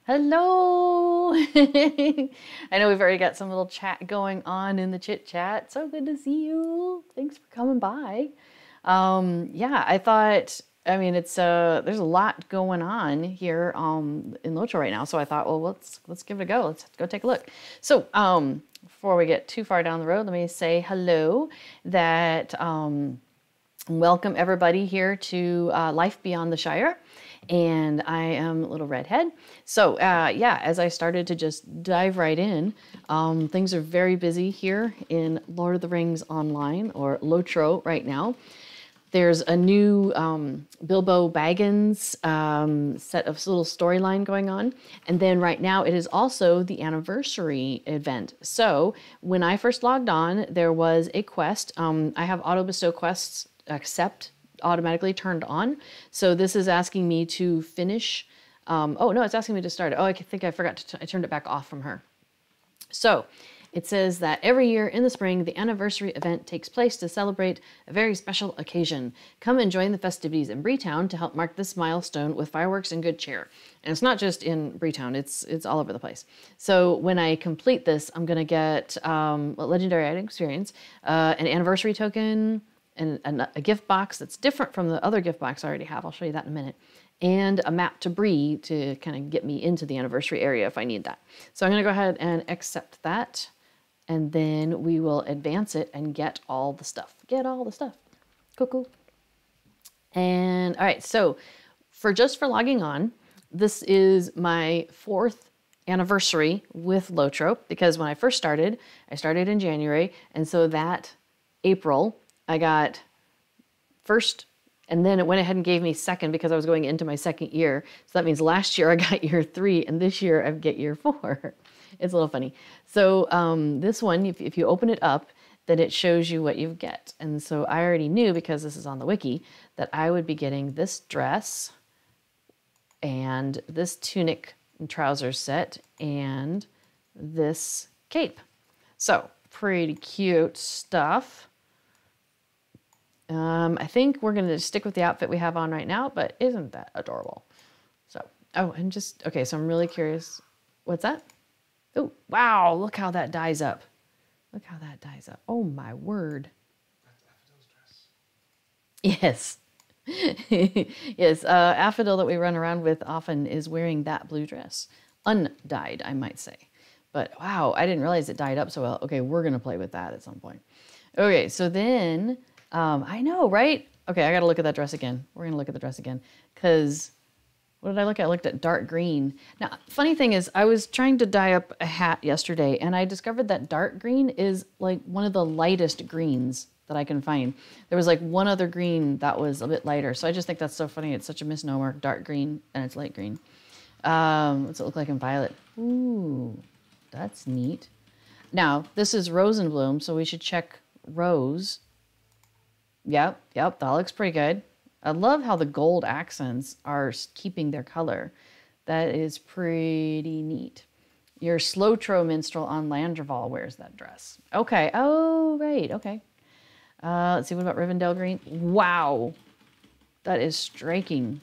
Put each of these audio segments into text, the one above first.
Hello. I know we've already got some little chat going on in the chit chat. So good to see you. Thanks for coming by. Yeah, I thought, I mean, it's there's a lot going on here in LOTRO right now. So I thought, well, let's give it a go. Let's go take a look. So before we get too far down the road, let me say hello. Welcome everybody here to Life Beyond the Shire. And I am a little redhead. So yeah, as I started to just dive right in, things are very busy here in Lord of the Rings Online, or LOTRO right now. There's a new Bilbo Baggins set of little storyline going on. And then right now it is also the anniversary event. So when I first logged on, there was a quest. I have auto bestow quests accept automatically turned on. So this is asking me to finish. Oh no, it's asking me to start it. Oh, I think I forgot I turned it back off from her. So it says that every year in the spring, the anniversary event takes place to celebrate a very special occasion. Come and join the festivities in Breetown to help mark this milestone with fireworks and good cheer. And it's not just in Breetown, it's all over the place. So when I complete this, I'm gonna get a legendary item experience, an anniversary token, and a gift box that's different from the other gift box I already have. I'll show you that in a minute. And a map to Bree to kind of get me into the anniversary area if I need that. So I'm going to go ahead and accept that. And then we will advance it and get all the stuff. Get all the stuff. Cool. And all right, so for logging on, this is my 4th anniversary with LOTRO, because when I first started, I started in January. And so that April, I got first, and then it went ahead and gave me second because I was going into my 2nd year. So that means last year I got year 3, and this year I get year 4. It's a little funny. So this one, if you open it up, then it shows you what you get. And so I already knew, because this is on the wiki, that I would be getting this dress and this tunic and trousers set and this cape. So pretty cute stuff. I think we're going to stick with the outfit we have on right now, but isn't that adorable? So, oh, and just, okay, so I'm really curious. What's that? Oh, wow, look how that dyes up. Look how that dyes up. Oh, my word. Yes. Yes, Affidel that we run around with often is wearing that blue dress. Undyed, I might say. But wow, I didn't realize it dyed up so well. Okay, we're going to play with that at some point. Okay, so then... I know, right? Okay, I got to look at that dress again. We're going to look at the dress again. Because, what did I look at? I looked at dark green. Now, funny thing is, I was trying to dye up a hat yesterday, and I discovered that dark green is like one of the lightest greens that I can find. There was like one other green that was a bit lighter. So I just think that's so funny. It's such a misnomer. Dark green, and it's light green. What's it look like in violet? Ooh, that's neat. Now, this is Rose and Bloom, so we should check Rose. Yep, that looks pretty good. I love how the gold accents are keeping their color. That is pretty neat. Your Slotro minstrel on Landreval wears that dress. Okay, oh, right, okay. Let's see, what about Rivendell green? Wow, that is striking.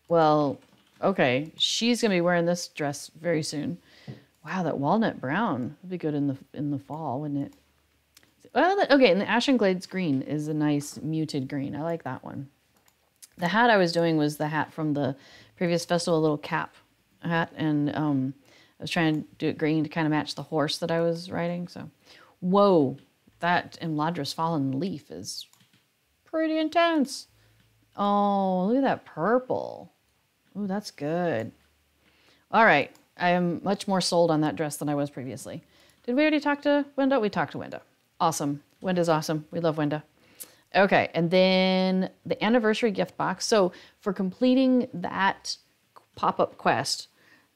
Well, okay, she's gonna be wearing this dress very soon. Wow, that walnut brown would be good in the fall, wouldn't it? Well, okay, and the Ashen Glades green is a nice muted green. I like that one. The hat I was doing was the hat from the previous festival, a little cap hat, and I was trying to do it green to kind of match the horse that I was riding. So, whoa, that Imladra's Fallen Leaf is pretty intense. Oh, look at that purple. Oh, that's good. All right, I am much more sold on that dress than I was previously. Did we already talk to Wenda? We talked to Wenda. Awesome. Wenda's awesome. We love Wenda. Okay, and then the anniversary gift box. So for completing that pop-up quest,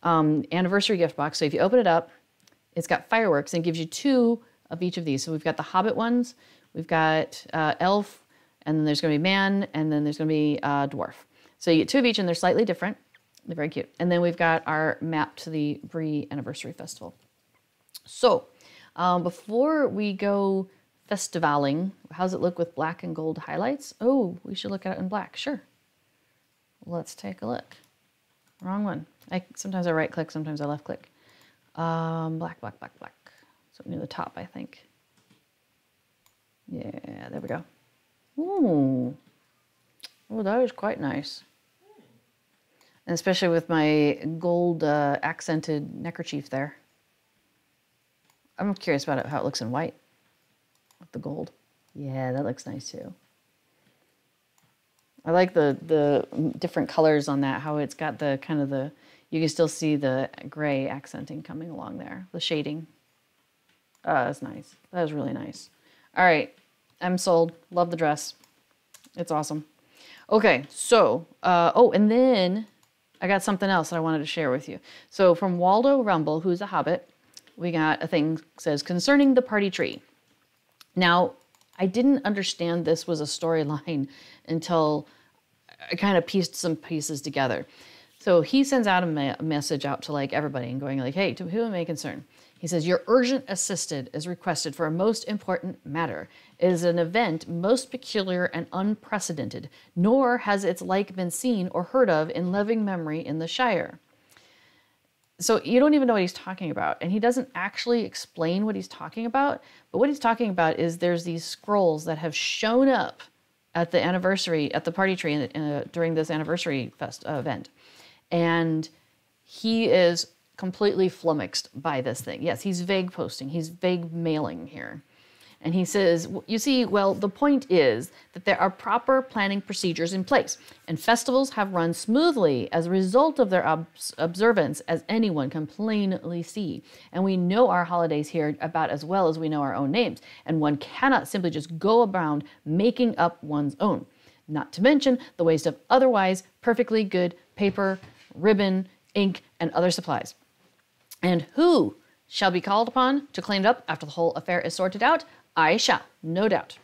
anniversary gift box, so if you open it up, it's got fireworks and gives you 2 of each of these. So we've got the Hobbit ones, we've got Elf, and then there's going to be Man, and then there's going to be Dwarf. So you get 2 of each, and they're slightly different. They're very cute. And then we've got our map to the Bree Anniversary Festival. So before we go festivaling, how's it look with black and gold highlights? Oh, we should look at it in black. Sure. Let's take a look. Wrong one. Sometimes I right click, sometimes I left click. Black, black, black, black. So near the top, I think. Yeah, there we go. Ooh. Oh, that was quite nice. And especially with my gold accented neckerchief there. I'm curious about how it looks in white with the gold. Yeah, that looks nice too. I like the different colors on that, how it's got the kind of the, you can still see the gray accenting coming along there, the shading. That's nice. That was really nice. All right, I'm sold. Love the dress. It's awesome. Okay, so, oh, and then I got something else that I wanted to share with you. So from Waldo Rumble, who's a hobbit, we got a thing that says, concerning the party tree. Now, I didn't understand this was a storyline until I kind of pieced some pieces together. So he sends out a message out to like everybody and going like, hey, to whom it may concern. He says, your urgent assisted is requested for a most important matter. It is an event most peculiar and unprecedented, nor has its like been seen or heard of in living memory in the Shire. So you don't even know what he's talking about. And he doesn't actually explain what he's talking about. But what he's talking about is there's these scrolls that have shown up at the anniversary, at the party tree during this anniversary event. And he is completely flummoxed by this thing. Yes, he's vague posting. He's vague mailing here. And he says, you see, well, the point is that there are proper planning procedures in place, and festivals have run smoothly as a result of their observance, as anyone can plainly see. And we know our holidays here about as well as we know our own names, and one cannot simply just go around making up one's own. Not to mention the waste of otherwise perfectly good paper, ribbon, ink, and other supplies. And who shall be called upon to clean it up after the whole affair is sorted out? I shall, no doubt.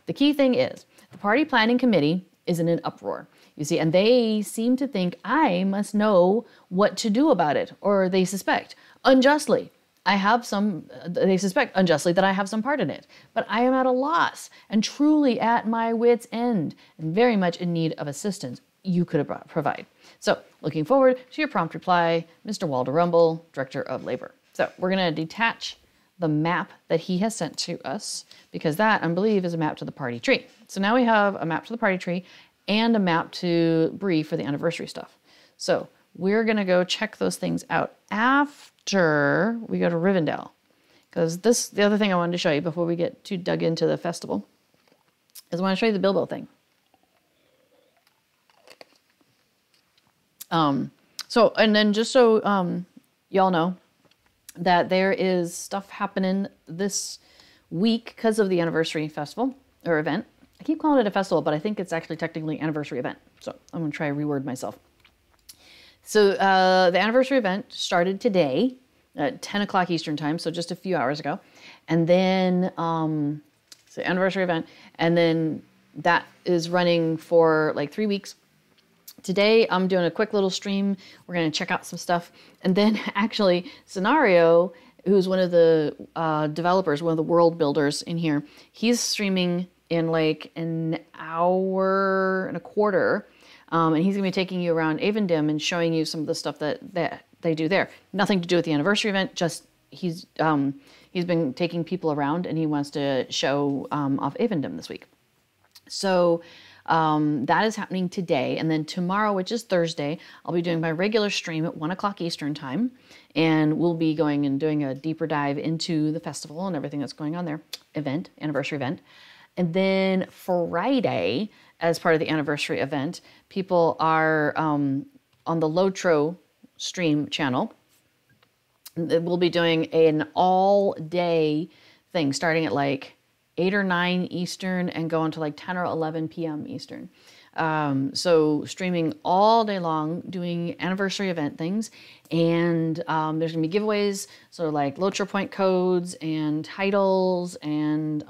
The key thing is, the party planning committee is in an uproar, you see, and they seem to think I must know what to do about it, or they suspect, unjustly, they suspect unjustly that I have some part in it, but I am at a loss and truly at my wit's end and very much in need of assistance you could provide. So, looking forward to your prompt reply, Mr. Waldo Rumble, Director of Labor. So, we're going to detach the map that he has sent to us, because that, I believe, is a map to the party tree. So now we have a map to the party tree and a map to Bree for the anniversary stuff. So we're going to go check those things out after we go to Rivendell. Because the other thing I wanted to show you before we get too dug into the festival is I want to show you the Bilbo thing. And then just so y'all know, that there is stuff happening this week because of the anniversary festival or event. I keep calling it a festival, but I think it's actually technically an anniversary event. So I'm going to try to reword myself. So the anniversary event started today at 10 o'clock Eastern time, so just a few hours ago. And then, so anniversary event, and then that is running for like 3 weeks. Today, I'm doing a quick little stream. We're going to check out some stuff. And then actually, Scenario, who's one of the developers, one of the world builders in here, he's streaming in like an hour and a quarter. And he's going to be taking you around Avondale and showing you some of the stuff that they do there. Nothing to do with the anniversary event, just he's been taking people around and he wants to show off Avondale this week. So that is happening today. And then tomorrow, which is Thursday, I'll be doing my regular stream at 1 o'clock Eastern time. And we'll be going and doing a deeper dive into the festival and everything that's going on there. Anniversary event. And then Friday, as part of the anniversary event, people are on the LOTRO stream channel. We'll be doing an all-day thing starting at like 8 or 9 Eastern and going to like 10 or 11 p.m. Eastern. So streaming all day long, doing anniversary event things. And there's going to be giveaways, so like LOTRO point codes and titles and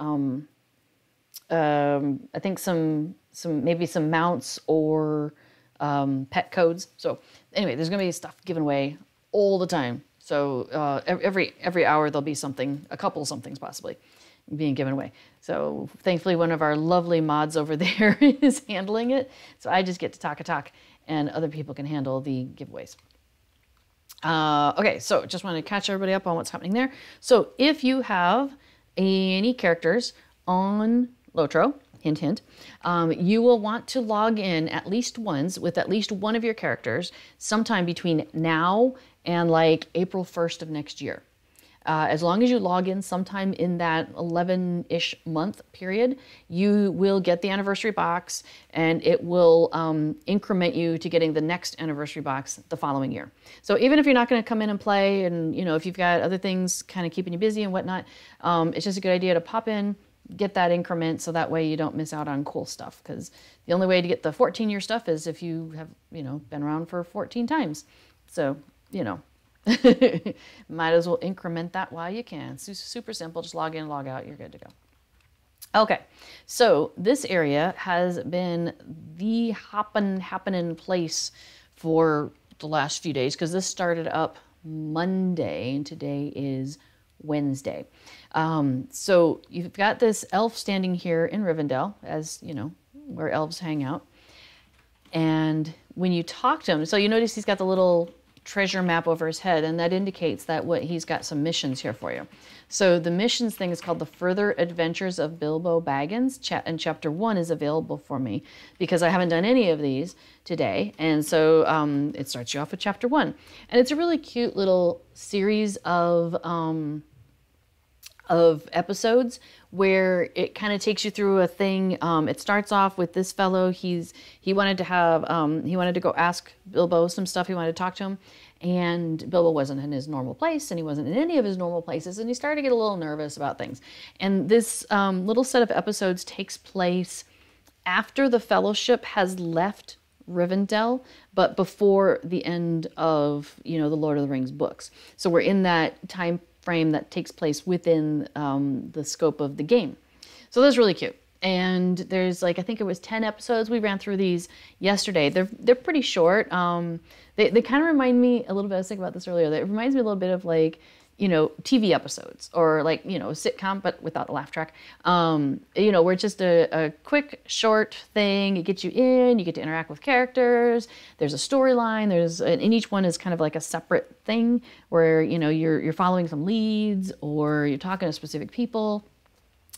I think maybe some mounts or pet codes. So anyway, there's going to be stuff given away all the time. So every hour there'll be something, a couple somethings possibly being given away. So thankfully one of our lovely mods over there is handling it. So I just get to talk and other people can handle the giveaways. Okay, so just want to catch everybody up on what's happening there. So if you have any characters on LOTRO, hint, hint, you will want to log in at least once with at least one of your characters sometime between now and like April 1st of next year. As long as you log in sometime in that 11-ish month period, you will get the anniversary box, and it will increment you to getting the next anniversary box the following year. So even if you're not going to come in and play, and you know, if you've got other things kind of keeping you busy and whatnot, it's just a good idea to pop in, get that increment, so that way you don't miss out on cool stuff. Because the only way to get the 14-year stuff is if you have, you know, been around for 14 times. So, you know. Might as well increment that while you can. Super simple. Just log in, log out. You're good to go. Okay, so this area has been the happening place for the last few days, because this started up Monday and today is Wednesday. So you've got this elf standing here in Rivendell, as you know, where elves hang out. And when you talk to him, so you notice he's got the little treasure map over his head, and that indicates that he's got some missions here for you. So the missions thing is called the Further Adventures of Bilbo Baggins, and chapter 1 is available for me because I haven't done any of these today, and so it starts you off with chapter 1, and it's a really cute little series of episodes where it kind of takes you through a thing. It starts off with this fellow. He wanted to go ask Bilbo some stuff. He wanted to talk to him, and Bilbo wasn't in his normal place, and he wasn't in any of his normal places, and he started to get a little nervous about things. And this little set of episodes takes place after the Fellowship has left Rivendell, but before the end of, you know, the Lord of the Rings books. So we're in that time frame that takes place within the scope of the game. So that's really cute. And there's like, I think it was 10 episodes. We ran through these yesterday. They're pretty short. They kind of remind me a little bit, I was thinking about this earlier, that it reminds me a little bit of like, you know, TV episodes, or like, you know, a sitcom, but without a laugh track. You know, where it's just a quick, short thing. It gets you in, you get to interact with characters. There's a storyline. And each one is kind of like a separate thing where, you know, you're following some leads, or you're talking to specific people.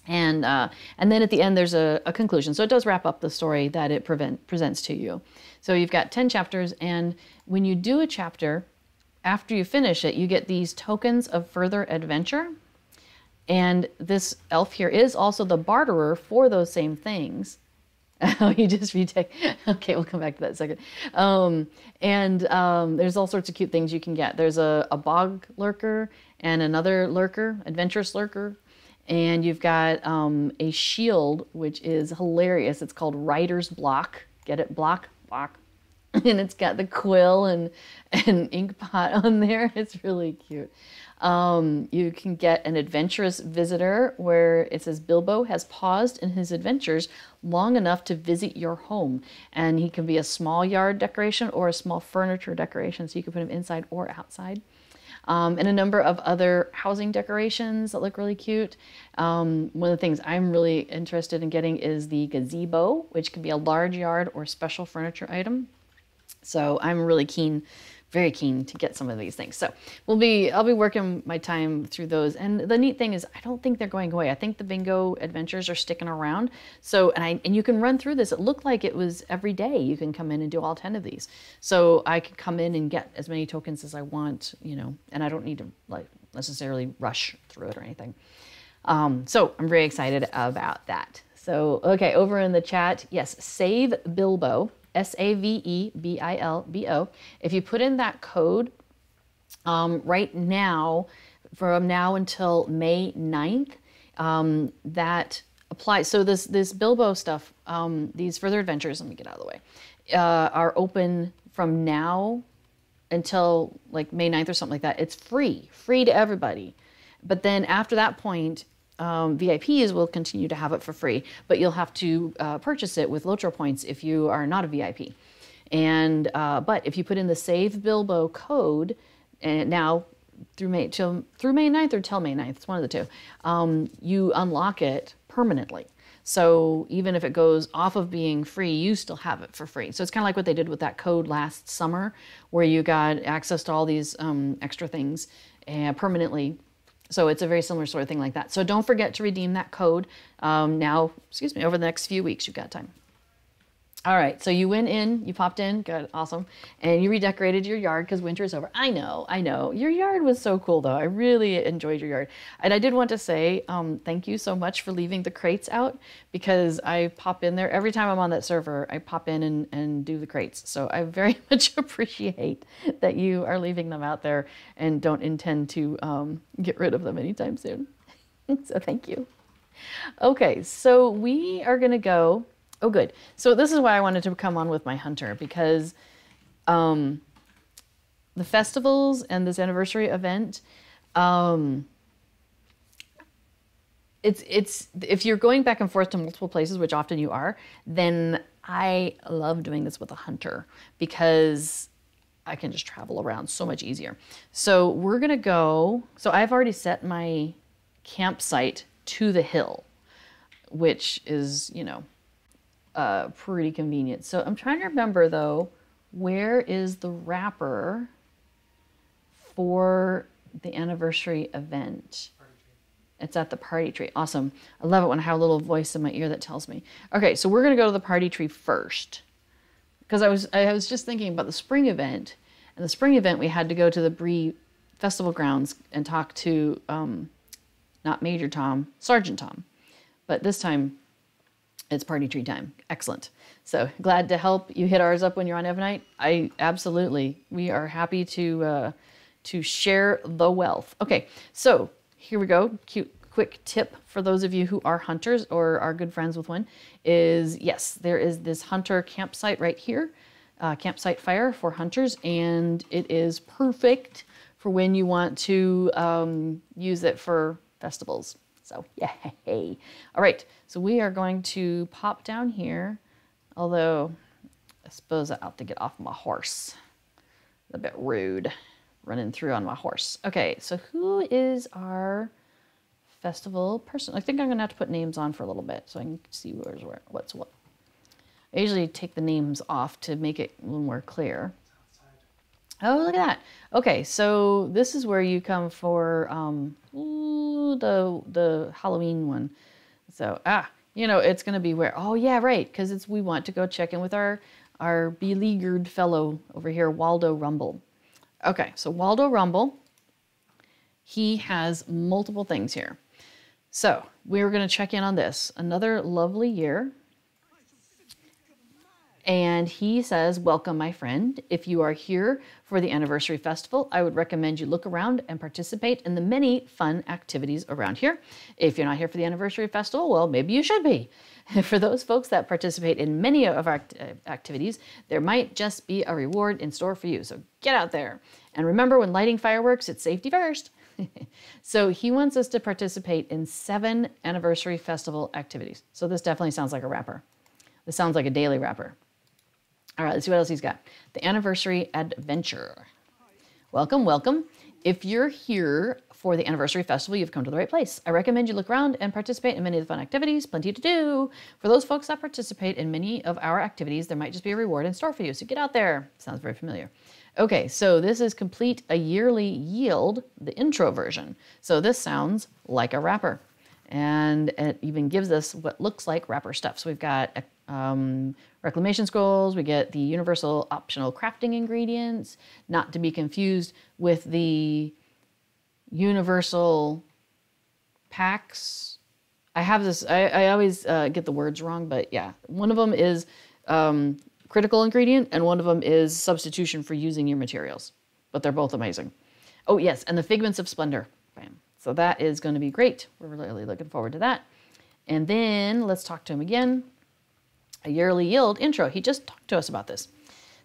And then at the end, there's a conclusion. So it does wrap up the story that it presents to you. So you've got 10 chapters, and when you do a chapter, after you finish it, you get these tokens of further adventure. And this elf here is also the barterer for those same things. Oh, you just retake. Okay, we'll come back to that in a second. There's all sorts of cute things you can get. There's a bog lurker and another lurker, adventurous lurker. And you've got a shield, which is hilarious. It's called Writer's Block. Get it? Block. And it's got the quill and ink pot on there. It's really cute. You can get an adventurous visitor, where it says Bilbo has paused in his adventures long enough to visit your home. And he can be a small yard decoration or a small furniture decoration, so you can put him inside or outside. And a number of other housing decorations that look really cute. One of the things I'm really interested in getting is the gazebo, which can be a large yard or special furniture item. So I'm really keen, very keen to get some of these things. So I'll be working my time through those. And the neat thing is, I don't think they're going away. I think the bingo adventures are sticking around. So, and you can run through this. It looked like it was every day you can come in and do all 10 of these. So I could come in and get as many tokens as I want, you know, and I don't need to like necessarily rush through it or anything. So I'm very excited about that. So, okay, over in the chat, yes, Save Bilbo. SAVEBILBO. If you put in that code right now, from now until May 9th, that applies. So this Bilbo stuff, these further adventures, let me get out of the way, are open from now until like May 9th or something like that. It's free to everybody. But then after that point, VIPs will continue to have it for free, but you'll have to purchase it with LOTRO points if you are not a VIP. And but if you put in the Save Bilbo code, and now through May 9th or till May 9th, it's one of the two, you unlock it permanently. So even if it goes off of being free, you still have it for free. So it's kind of like what they did with that code last summer, where you got access to all these extra things permanently. So it's a very similar sort of thing like that. So don't forget to redeem that code now, over the next few weeks. You've got time. All right, so you went in, you popped in, good, awesome, and you redecorated your yard because winter is over. I know. Your yard was so cool, though. I really enjoyed your yard. And I did want to say thank you so much for leaving the crates out, because I pop in there. Every time I'm on that server, I pop in and do the crates. So I very much appreciate that you are leaving them out there and don't intend to get rid of them anytime soon. So thank you. Okay, so we are going to go... Oh, good. So this is why I wanted to come on with my hunter, because the festivals and this anniversary event, it's if you're going back and forth to multiple places, which often you are, then I love doing this with a hunter because I can just travel around so much easier. So we're going to go, so I've already set my campsite to the hill, which is, pretty convenient. So I'm trying to remember, though, where is the wrapper for the anniversary event? It's at the party tree. Awesome. I love it when I have a little voice in my ear that tells me. Okay, so we're going to go to the party tree first, because I was just thinking about the spring event. And the spring event, we had to go to the Bree festival grounds and talk to not Major Tom, Sergeant Tom. But this time, it's party tree time. Excellent. So glad to help you hit ours up when you're on Evnite. We are happy to share the wealth. Okay, so here we go. Quick tip for those of you who are hunters or are good friends with one is, yes, there is this hunter campsite right here, campsite fire for hunters, and it is perfect for when you want to use it for festivals. So, yay. All right, so we are going to pop down here, although I suppose I ought to get off my horse. A bit rude, running through on my horse. Okay, so who is our festival person? I think I'm going to have to put names on for a little bit so I can see what's what. I usually take the names off to make it a little more clear. Oh, look at that. Okay, so this is where you come for the Halloween one. So, it's going to be where, oh, yeah, right, because we want to go check in with our beleaguered fellow over here, Waldo Rumble. Okay, so Waldo Rumble, he has multiple things here. So, we're going to check in on this. Another lovely year. And he says, welcome, my friend. If you are here for the anniversary festival, I would recommend you look around and participate in the many fun activities around here. If you're not here for the anniversary festival, well, maybe you should be. For those folks that participate in many of our activities, there might just be a reward in store for you. So get out there. And remember, when lighting fireworks, it's safety first. So he wants us to participate in 7 anniversary festival activities. So this definitely sounds like a wrapper. This sounds like a daily wrapper. All right, let's see what else he's got. The Anniversary Adventure. Welcome, welcome. If you're here for the Anniversary Festival, you've come to the right place. I recommend you look around and participate in many of the fun activities. Plenty to do. For those folks that participate in many of our activities, there might just be a reward in store for you. So get out there. Sounds very familiar. Okay, so this is Complete a Yearly Yield, the intro version. So this sounds like a wrapper. And it even gives us what looks like wrapper stuff. So we've got reclamation scrolls, we get the universal optional crafting ingredients, not to be confused with the universal packs. I have this, I always get the words wrong, but yeah, one of them is critical ingredient and one of them is substitution for using your materials, but they're both amazing. Oh yes, and the Figments of Splendor. Bam. So that is going to be great. We're really looking forward to that. And then let's talk to him again. A Yearly Yield intro. He just talked to us about this.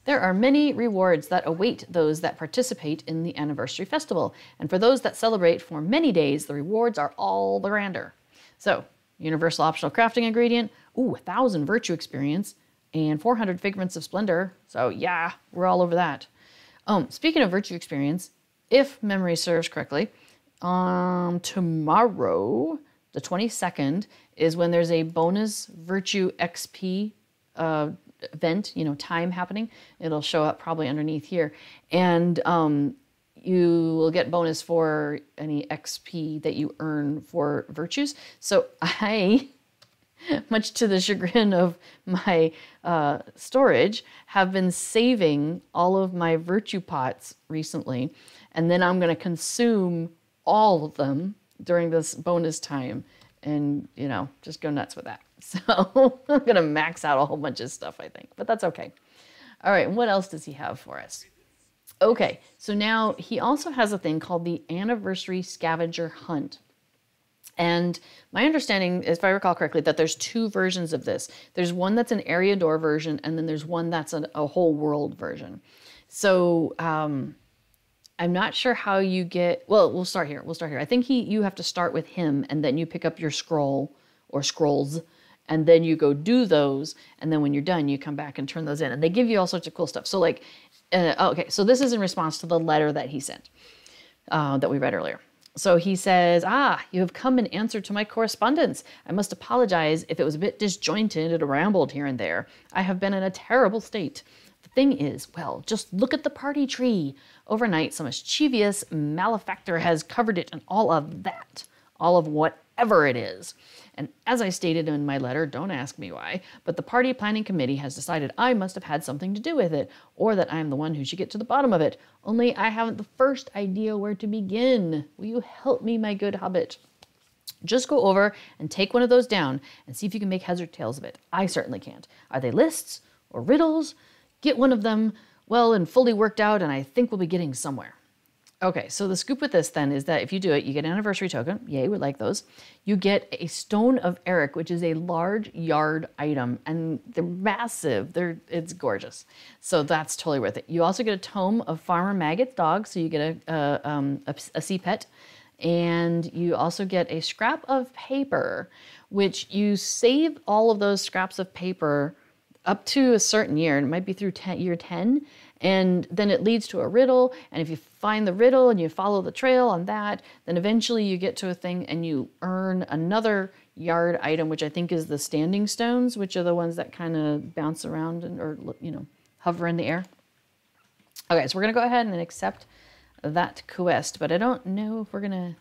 There are many rewards that await those that participate in the Anniversary Festival. And for those that celebrate for many days, the rewards are all the grander. So, universal optional crafting ingredient, 1,000 virtue experience, and 400 Figments of Splendor. So yeah, we're all over that. Speaking of virtue experience, if memory serves correctly, tomorrow The 22nd is when there's a bonus virtue XP event, time happening. It'll show up probably underneath here. And you will get bonus for any XP that you earn for virtues. So I, much to the chagrin of my storage, have been saving all of my virtue pots recently. And then I'm going to consume all of them during this bonus time and, just go nuts with that. So I'm going to max out a whole bunch of stuff, I think, but that's okay. All right, what else does he have for us? Okay, so now he also has a thing called the Anniversary Scavenger Hunt. And my understanding, if I recall correctly, that there's two versions of this. There's one that's an area door version, and then there's one that's a whole world version. So I'm not sure how you get, well, we'll start here. I think you have to start with him, and then you pick up your scroll or scrolls, and then you go do those, and then when you're done, you come back and turn those in. And they give you all sorts of cool stuff. So like, okay, so this is in response to the letter that he sent that we read earlier. So he says, you have come in answer to my correspondence. I must apologize if it was a bit disjointed and rambled here and there. I have been in a terrible state. The thing is, well, just look at the party tree. Overnight, some mischievous malefactor has covered it and all of that, all of whatever it is. And as I stated in my letter, don't ask me why, but the party planning committee has decided I must have had something to do with it, or that I am the one who should get to the bottom of it. Only I haven't the first idea where to begin. Will you help me, my good hobbit? Just go over and take one of those down and see if you can make heads or tails of it. I certainly can't. Are they lists or riddles? Get one of them well and fully worked out, and I think we'll be getting somewhere. Okay, so the scoop with this then is that if you do it, you get an anniversary token. Yay, we like those. You get a Stone of Eric, which is a large yard item, and they're massive. It's gorgeous. So that's totally worth it. You also get a tome of Farmer Maggot's dog, so you get a sea pet. And you also get a scrap of paper, which you save all of those scraps of paper up to a certain year, and it might be through year 10, and then it leads to a riddle, and if you find the riddle and you follow the trail on that, then eventually you get to a thing and you earn another yard item, which I think is the standing stones, which are the ones that kind of bounce around or hover in the air. Okay, so we're going to go ahead and accept that quest, but I don't know if we're going to...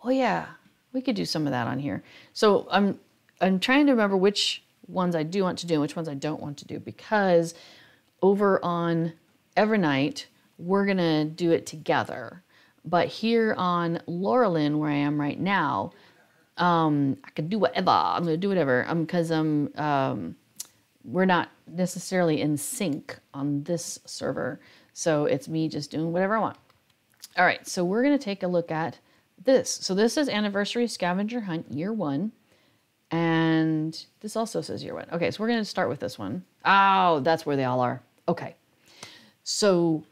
Oh yeah, we could do some of that on here. So I'm trying to remember which ones I do want to do and which ones I don't want to do, because over on Evernight, we're going to do it together. But here on Laurelin, where I am right now, I could do whatever. I'm going to do whatever because we're not necessarily in sync on this server. So it's me just doing whatever I want. All right, so we're going to take a look at this. So this is Anniversary Scavenger Hunt Year 1. And this also says year 1. Okay, so we're going to start with this one. Oh, that's where they all are. Okay. So,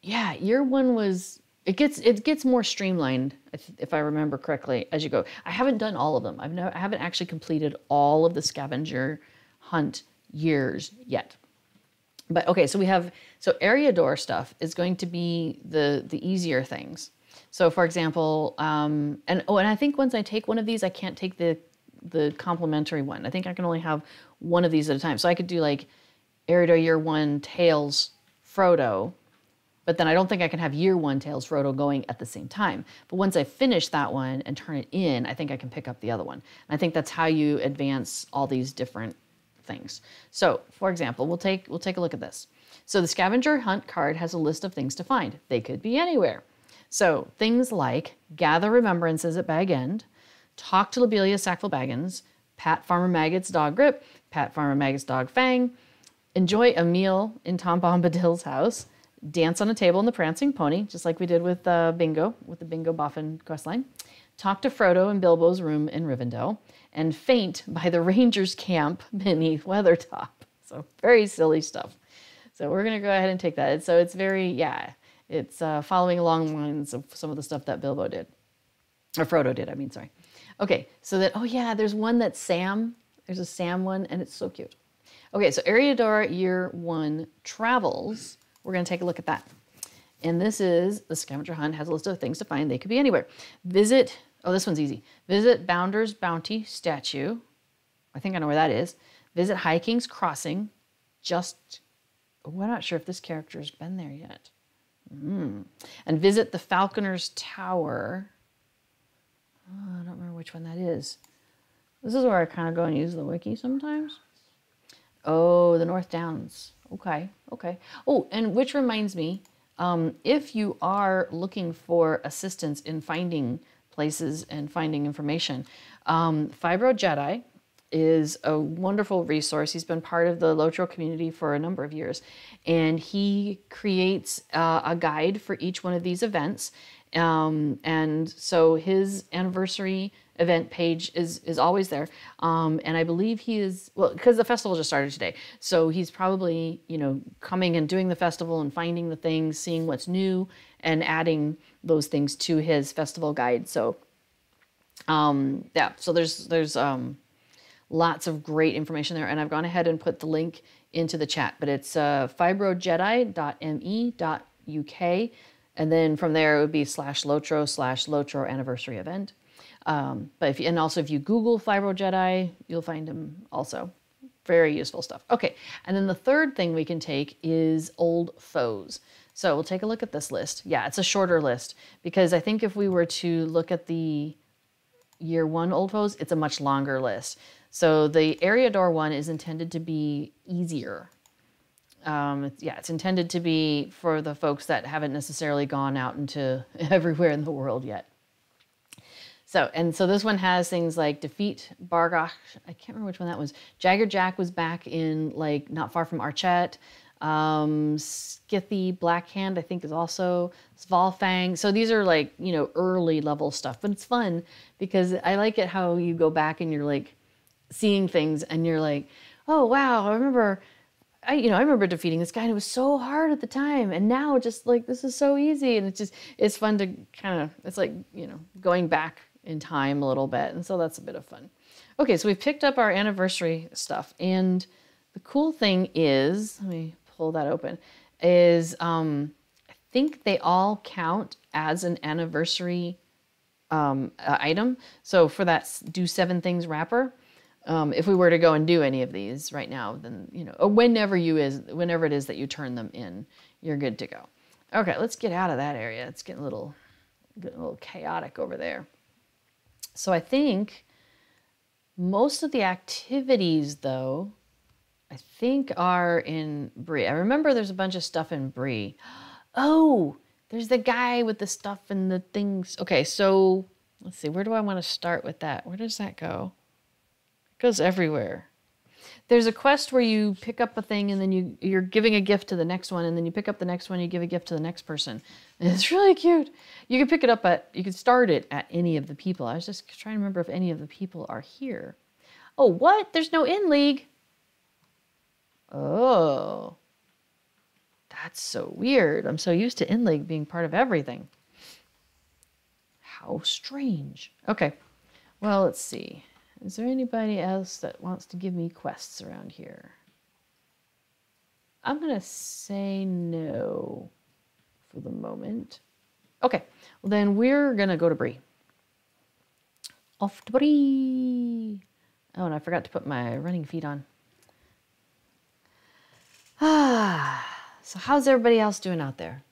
yeah, year 1 was... It gets more streamlined, if I remember correctly, as you go. I haven't done all of them. I haven't actually completed all of the Scavenger Hunt years yet. But, okay, so we have... So, area door stuff is going to be the easier things. So, for example... and I think once I take one of these, I can't take the complimentary one. I think I can only have one of these at a time. So I could do like Eriador Year 1 Tails Frodo, but then I don't think I can have Year 1 Tails Frodo going at the same time. But once I finish that one and turn it in, I think I can pick up the other one. And I think that's how you advance all these different things. So, for example, we'll take a look at this. So the Scavenger Hunt card has a list of things to find. They could be anywhere. So things like gather remembrances at Bag End, talk to Lobelia Sackville Baggins, pat Farmer Maggot's dog Grip, pat Farmer Maggot's dog Fang, enjoy a meal in Tom Bombadil's house, dance on a table in the Prancing Pony, just like we did with Bingo, with the Bingo Boffin questline, talk to Frodo in Bilbo's room in Rivendell, and faint by the Rangers' camp beneath Weathertop. So very silly stuff. So we're going to go ahead and take that. So it's very, it's following along the lines of some of the stuff that Bilbo did. Or Frodo did, I mean, sorry. Okay, so that, oh yeah, there's one that's Sam. There's a Sam one, and it's so cute. Okay, so Eriador Year 1 Travels. We're going to take a look at that. And this is, the Scavenger Hunt has a list of things to find. They could be anywhere. Visit, Oh, this one's easy. Visit Bounder's Bounty statue. I think I know where that is. Visit High King's Crossing. We're not sure if this character has been there yet. And visit the Falconer's Tower. Oh, I don't remember which one that is. This is where I kind of go and use the wiki sometimes. Oh, the North Downs. Okay, okay. Oh, and which reminds me, if you are looking for assistance in finding places and finding information, Fibro Jedi is a wonderful resource. He's been part of the LOTRO community for a number of years, and he creates a guide for each one of these events. And so his anniversary event page is always there. And I believe he is, well, because the festival just started today. So he's probably, you know, coming and doing the festival and finding the things, seeing what's new and adding those things to his festival guide. So, yeah, so there's lots of great information there. And I've gone ahead and put the link into the chat, but it's fibrojedi.me.uk. And then from there, it would be /LOTRO anniversary event. But if you Google Fibro Jedi, you'll find him also. Very useful stuff. Okay, and then the third thing we can take is old foes. So we'll take a look at this list. Yeah, it's a shorter list because I think if we were to look at the year 1 old foes, it's a much longer list. So the Eriador one is intended to be easier. It's intended to be for the folks that haven't necessarily gone out into everywhere in the world yet. So this one has things like defeat Bargosh. I can't remember which one that was. Jagger Jack was back in like not far from Archet. Skithy Blackhand I think is also Svalfang. So these are like, you know, early level stuff, but it's fun because I like it how you go back and you're like seeing things and you're like, oh wow, I remember defeating this guy and it was so hard at the time. And now just like, this is so easy. And it's fun to kind of, it's like, you know, going back in time a little bit. And so that's a bit of fun. Okay. So we've picked up our anniversary stuff. And the cool thing is, let me pull that open, is I think they all count as an anniversary item. So for that do 7 things wrapper, if we were to go and do any of these right now, then, you know, or whenever it is that you turn them in, you're good to go. Okay, let's get out of that area. It's getting a little chaotic over there. So I think most of the activities, though, I think are in Bree. I remember there's a bunch of stuff in Bree. Oh, there's the guy with the stuff and the things. Okay, so let's see. Where do I want to start with that? Where does that go? Goes everywhere. There's a quest where you pick up a thing and then you're giving a gift to the next one, and then you pick up the next one, you give a gift to the next person. And it's really cute. You can pick it up you can start it at any of the people. I was just trying to remember if any of the people are here. Oh, what? There's no in league. Oh, that's so weird. I'm so used to in league being part of everything. How strange. Okay, well, let's see. Is there anybody else that wants to give me quests around here? I'm going to say no for the moment. Okay, well then we're going to go to Bree. Off to Bree. Oh, and I forgot to put my running feet on. So how's everybody else doing out there?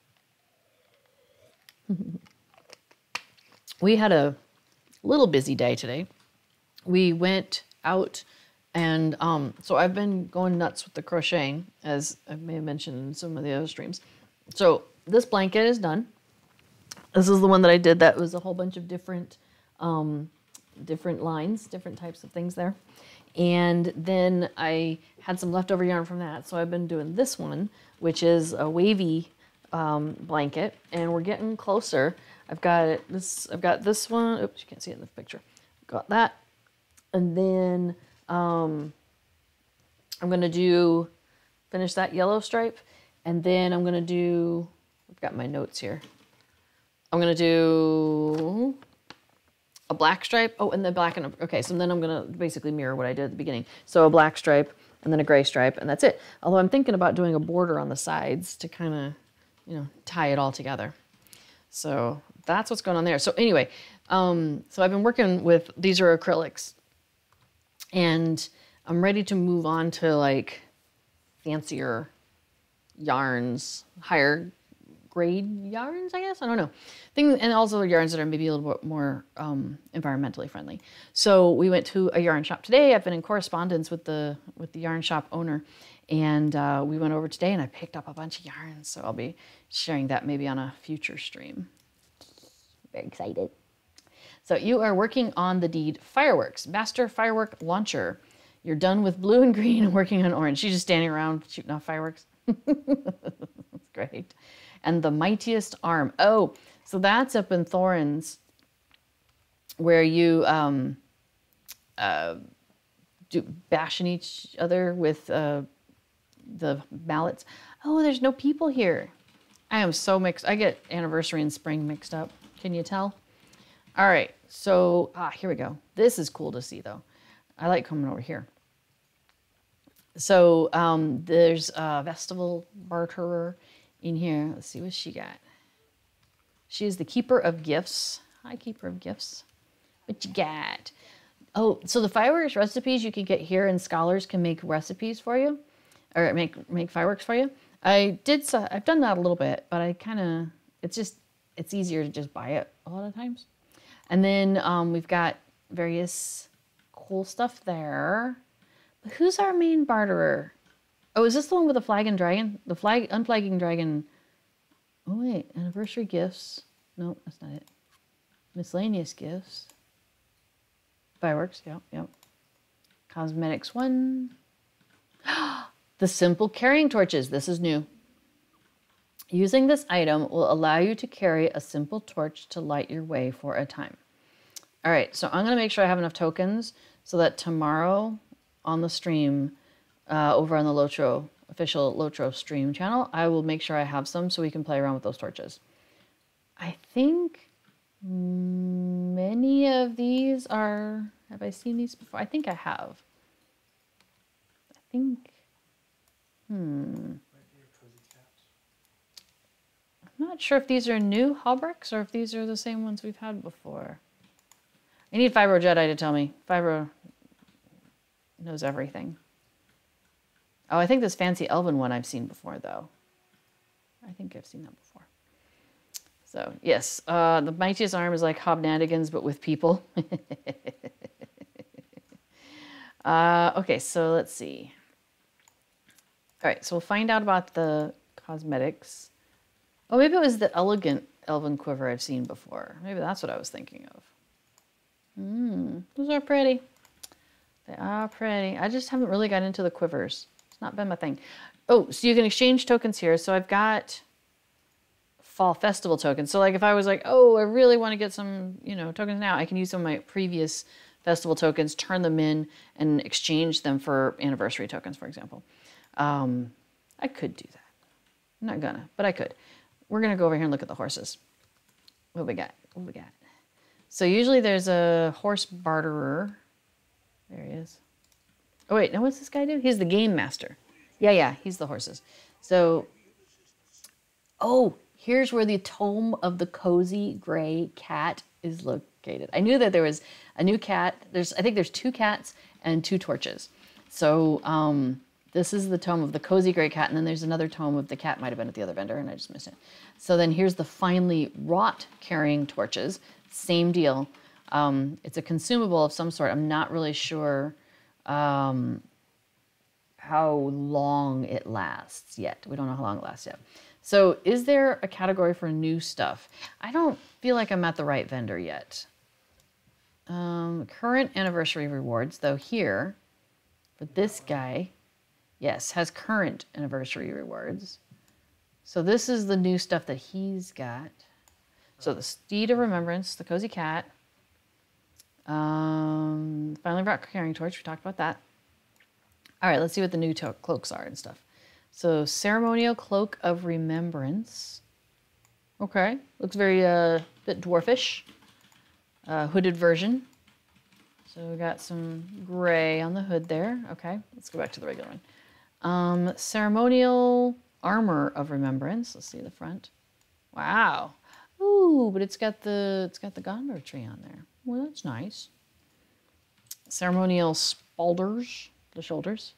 We had a little busy day today. We went out and so I've been going nuts with the crocheting, as I may have mentioned in some of the other streams. So this blanket is done. This is the one that I did that was a whole bunch of different lines, different types of things there. And then I had some leftover yarn from that. So I've been doing this one, which is a wavy blanket, and we're getting closer. I've got this one. Oops, you can't see it in the picture. Got that. And then I'm going to finish that yellow stripe. And then I'm going to do, I've got my notes here. I'm going to do a black stripe. Oh, and the black and, okay, so then I'm going to basically mirror what I did at the beginning. So a black stripe and then a gray stripe, and that's it. Although I'm thinking about doing a border on the sides to kind of, you know, tie it all together. So that's what's going on there. So anyway, so I've been working with, these are acrylics, and I'm ready to move on to like fancier yarns, higher grade yarns, I guess. I don't know. Things, and also yarns that are maybe a little bit more environmentally friendly. So we went to a yarn shop today. I've been in correspondence with the yarn shop owner, and we went over today and I picked up a bunch of yarns. So I'll be sharing that maybe on a future stream. Very excited. So you are working on the deed Fireworks, Master Firework Launcher. You're done with blue and green and working on orange. She's just standing around shooting off fireworks. That's great. And the Mightiest Arm. Oh, so that's up in Thorns, where you do bashing each other with the mallets. Oh, there's no people here. I am so mixed. I get anniversary and spring mixed up. Can you tell? All right, so here we go. This is cool to see, though. I like coming over here. So there's a Festival Barterer in here. Let's see what she got. She is the Keeper of Gifts. Hi, Keeper of Gifts. What you got? Oh, so the fireworks recipes you can get here, and scholars can make recipes for you, or make fireworks for you. I've done that a little bit, but I kind of, it's easier to just buy it a lot of times. And then we've got various cool stuff there. But who's our main barterer? Oh, is this the one with the flag and dragon? The unflagging dragon. Oh, wait. Anniversary gifts. No, that's not it. Miscellaneous gifts. Fireworks. Yep. Cosmetics 1. The simple carrying torches. This is new. Using this item will allow you to carry a simple torch to light your way for a time. All right, so I'm going to make sure I have enough tokens so that tomorrow on the stream, over on the LOTRO, official LOTRO stream channel, I will make sure I have some so we can play around with those torches. I think many of these are, have I seen these before? I think I have. I think, I'm not sure if these are new hauberks or if these are the same ones we've had before. I need Fibro Jedi to tell me. Fibro knows everything. Oh, I think this fancy elven one I've seen before, though. I think I've seen that before. So, yes, the Mightiest Arm is like Hobnanigans, but with people. Okay, so let's see. All right, so we'll find out about the cosmetics. Oh, maybe it was the elegant elven quiver I've seen before. Maybe that's what I was thinking of. Those are pretty. They are pretty. I just haven't really got into the quivers. It's not been my thing. Oh, so you can exchange tokens here. So I've got fall festival tokens. So like if I was like, oh, I really want to get some, tokens now, I can use some of my previous festival tokens, turn them in, and exchange them for anniversary tokens, for example. I could do that. I'm not gonna, but I could. We're gonna go over here and look at the horses. What we got? So usually there's a horse barterer. There he is. Oh wait, now what's this guy do? He's the game master. Yeah, he's the horses. So, oh, here's where the Tome of the Cozy Gray Cat is located. I knew that there was a new cat. I think there's 2 cats and 2 torches. So this is the Tome of the Cozy Gray Cat, and then there's another tome of the cat, might have been at the other vendor, and I just missed it. So then here's the finely wrought carrying torches. Same deal. It's a consumable of some sort. I'm not really sure how long it lasts yet. We don't know how long it lasts yet. So is there a category for new stuff? I don't feel like I'm at the right vendor yet. Current anniversary rewards, though here, for this guy, yes, has current anniversary rewards. So this is the new stuff that he's got. So the Steed of Remembrance, the Cozy Cat. Finally brought Carrying Torch. We talked about that. All right, let's see what the new cloaks are and stuff. So Ceremonial Cloak of Remembrance. Okay, looks very bit dwarfish. Hooded version. So we got some gray on the hood there. Okay, let's go back to the regular one. Ceremonial Armor of Remembrance. Let's see the front. Wow. Ooh, Ooh, but it's got the Gondor tree on there. Well, that's nice. Ceremonial spalders, the shoulders.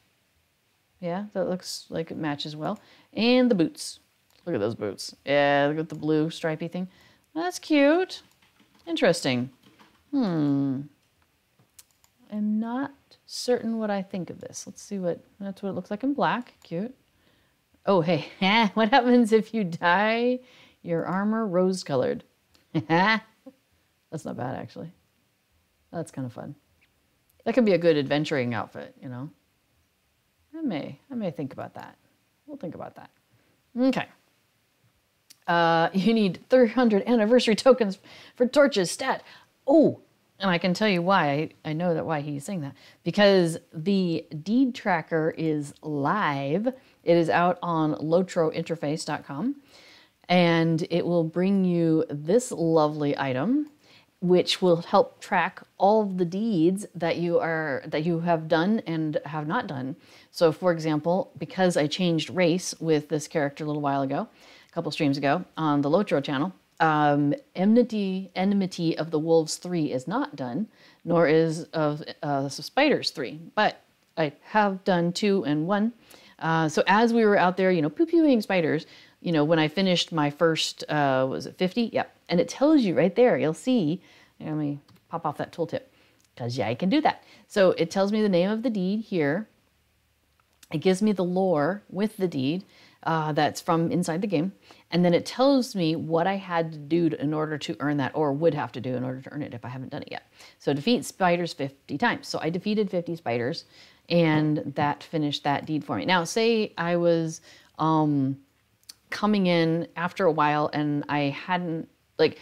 Yeah, that looks like it matches well. And the boots. Look at those boots. Yeah, look at the blue stripy thing. That's cute. Interesting. I'm not certain what I think of this. Let's see that's what it looks like in black. Cute. Oh, hey, what happens if you dye your armor rose-colored? That's not bad, actually. That's kind of fun. That could be a good adventuring outfit, you know. I may think about that. We'll think about that. Okay. You need 300 anniversary tokens for Torch's stat. Oh, and I can tell you why. I know why he's saying that. Because the deed tracker is live. It is out on LOTROinterface.com. And it will bring you this lovely item, which will help track all of the deeds that you have done and have not done. So for example, because I changed race with this character a little while ago, a couple streams ago on the LOTRO channel, Enmity of the Wolves 3 is not done, nor is of Spiders 3, but I have done 2 and 1. So as we were out there, you know, pew-pewing spiders, you know, when I finished my first, was it 50? Yep. And it tells you right there, you'll see, let me pop off that tooltip, because yeah, I can do that. So it tells me the name of the deed here. It gives me the lore with the deed that's from inside the game. And then it tells me what I had to do in order to earn that, or would have to do in order to earn it if I haven't done it yet. So defeat spiders 50 times. So I defeated 50 spiders, and that finished that deed for me. Now, say I was coming in after a while and I hadn't, like,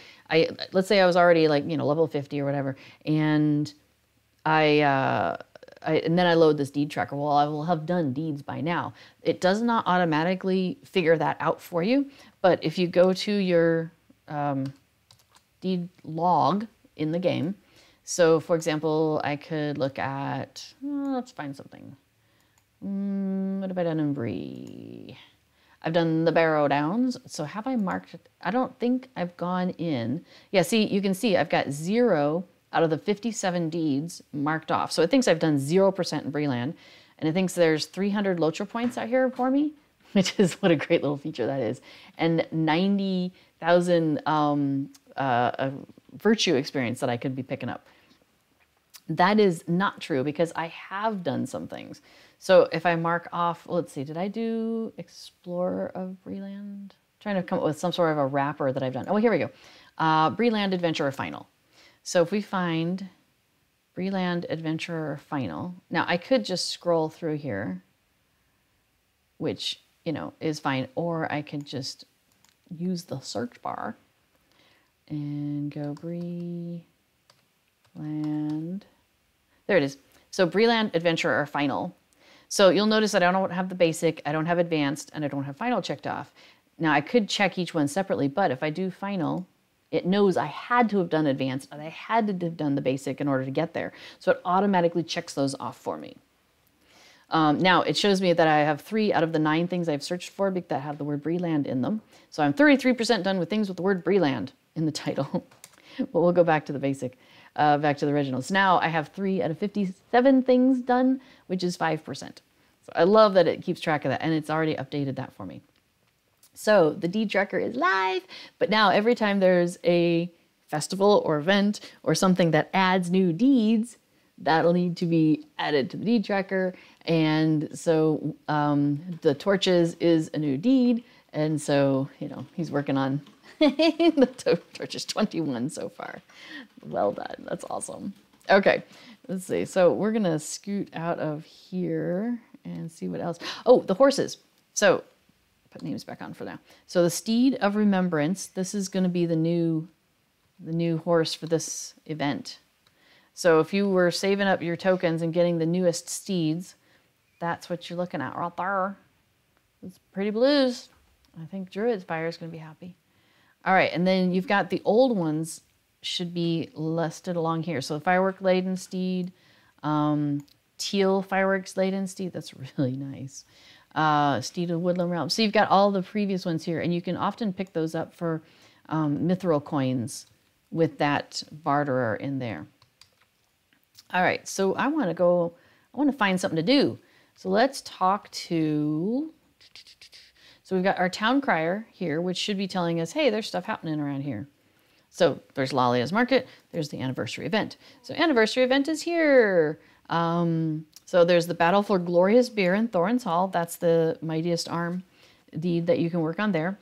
let's say I was already like, you know, level 50 or whatever, and and then I load this deed tracker. Well, I will have done deeds by now. It does not automatically figure that out for you, but if you go to your deed log in the game, so for example, I could look at, let's find something. What have I done in Bree? I've done the Barrow Downs. So have I marked it? I don't think I've gone in. Yeah, see, you can see I've got 0 out of the 57 deeds marked off. So it thinks I've done 0% in Breeland, and it thinks there's 300 LOTRO points out here for me, which is what a great little feature that is, and 90,000 virtue experience that I could be picking up. That is not true because I have done some things. So if I mark off, let's see, did I do Explorer of Breeland? Trying to come up with some sort of a wrapper that I've done. Oh, here we go. Breeland Adventurer Final. So if we find Breeland Adventurer Final, now I could just scroll through here, which, you know, is fine, or I could just use the search bar and go Breeland. There it is. So Breeland Adventurer Final. So you'll notice that I don't have the basic, I don't have advanced, and I don't have final checked off. Now I could check each one separately, but if I do final, it knows I had to have done advanced and I had to have done the basic in order to get there. So it automatically checks those off for me. Now it shows me that I have 3 out of the 9 things I've searched for that have the word Breeland in them. So I'm 33% done with things with the word Breeland in the title. But we'll go back to the basic, back to the original. So now I have 3 out of 57 things done, which is 5%. So I love that it keeps track of that, and it's already updated that for me. So the deed tracker is live, but now every time there's a festival or event or something that adds new deeds, that'll need to be added to the deed tracker. And so the torches is a new deed. And so, you know, he's working on the torches 21 so far. Well done. That's awesome. Okay, let's see. So we're going to scoot out of here and see what else. Oh, the horses. So put names back on for now. So the Steed of Remembrance, this is going to be the new horse for this event. So if you were saving up your tokens and getting the newest steeds, that's what you're looking at right there. It's pretty blues. I think Druid Spire is going to be happy. All right, and then you've got the old ones should be listed along here. So the Firework Laden Steed, Teal Fireworks Laden Steed, that's really nice. Steed of Woodland Realm. So you've got all the previous ones here, and you can often pick those up for mithril coins with that barterer in there. All right, so I want to find something to do. So let's talk to, so we've got our town crier here, which should be telling us, hey, there's stuff happening around here. So there's Lalia's Market, there's the anniversary event. So anniversary event is here. So there's the Battle for Glorious Beer in Thorin's Hall. That's the mightiest arm deed that you can work on there.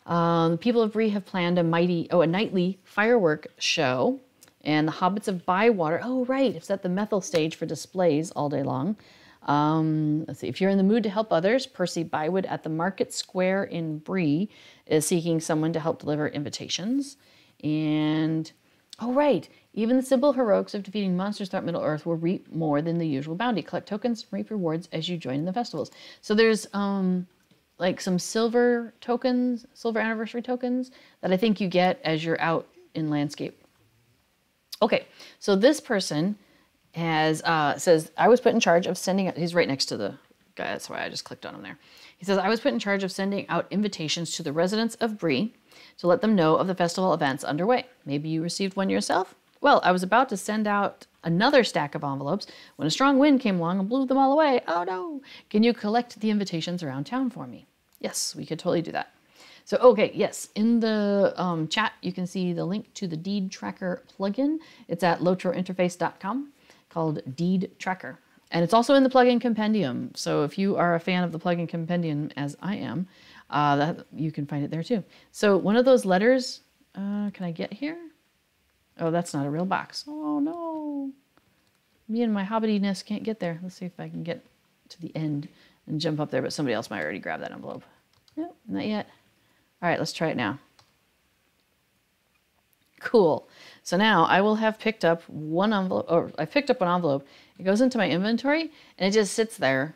The people of Bree have planned a nightly firework show. And the Hobbits of Bywater, oh right, it's at the Methil stage for displays all day long. Let's see, if you're in the mood to help others, Percy Bywood at the Market Square in Bree is seeking someone to help deliver invitations. And, oh right, even the simple heroics of defeating monsters throughout Middle-earth will reap more than the usual bounty. Collect tokens, reap rewards as you join in the festivals. So there's like some silver tokens, silver anniversary tokens that I think you get as you're out in landscape. Okay, so this person has says, I was put in charge of sending out, he's right next to the guy, that's why I just clicked on him there. He says, I was put in charge of sending out invitations to the residents of Bree to let them know of the festival events underway. Maybe you received one yourself? Well, I was about to send out another stack of envelopes when a strong wind came along and blew them all away. Oh no! Can you collect the invitations around town for me? Yes, we could totally do that. So, okay, yes, in the chat, you can see the link to the Deed Tracker plugin. It's at lotrointerface.com called Deed Tracker. And it's also in the plugin compendium. So if you are a fan of the plugin compendium, as I am, you can find it there too. So one of those letters, can I get here? Oh, that's not a real box. Oh, no. Me and my hobbityness can't get there. Let's see if I can get to the end and jump up there, but somebody else might already grab that envelope. Nope, not yet. All right, let's try it now. Cool. So now I will have picked up one envelope, or I picked up one envelope. It goes into my inventory and it just sits there.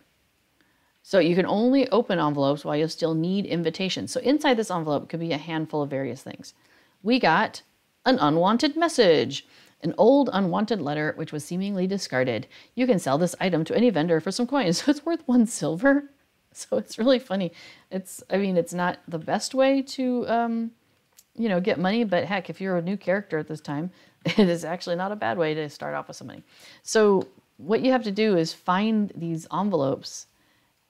So you can only open envelopes while you'll still need invitations. So inside this envelope could be a handful of various things. We got an unwanted message, an old unwanted letter which was seemingly discarded. You can sell this item to any vendor for some coins. So it's worth 1 silver. So it's really funny. I mean, it's not the best way to, you know, get money, but heck, if you're a new character at this time, it is actually not a bad way to start off with some money. So what you have to do is find these envelopes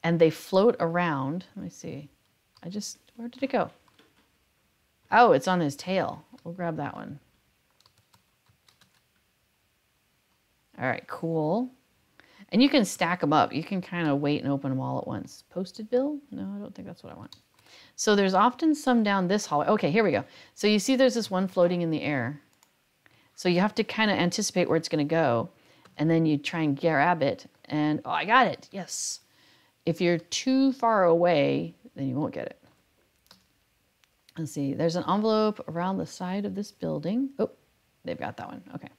and they float around. Let me see. Where did it go? Oh, it's on his tail. We'll grab that one. All right, cool. And you can stack them up. You can kind of wait and open them all at once. Posted bill? No, I don't think that's what I want. So there's often some down this hallway. Okay, here we go. So you see there's this one floating in the air. So you have to kind of anticipate where it's going to go. And then you try and grab it. And, oh, I got it. Yes. If you're too far away, then you won't get it. Let's see. There's an envelope around the side of this building. Oh, they've got that one. Okay.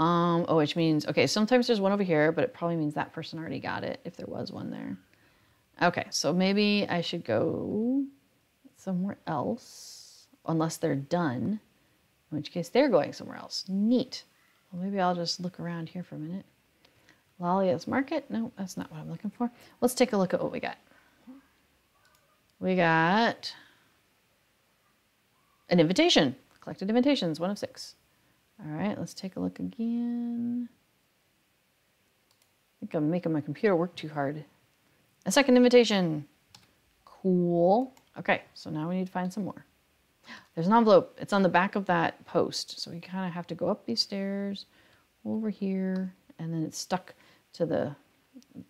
Oh, which means, okay, sometimes there's one over here, but it probably means that person already got it if there was one there. Okay, so maybe I should go somewhere else, unless they're done, in which case they're going somewhere else. Neat. Well, maybe I'll just look around here for a minute. Lalia's Market? No, that's not what I'm looking for. Let's take a look at what we got. We got an invitation. Collected invitations, 1 of 6. All right, let's take a look again. I think I'm making my computer work too hard. A second invitation. Cool. Okay, so now we need to find some more. There's an envelope. It's on the back of that post. So we kind of have to go up these stairs, over here, and then it's stuck to the,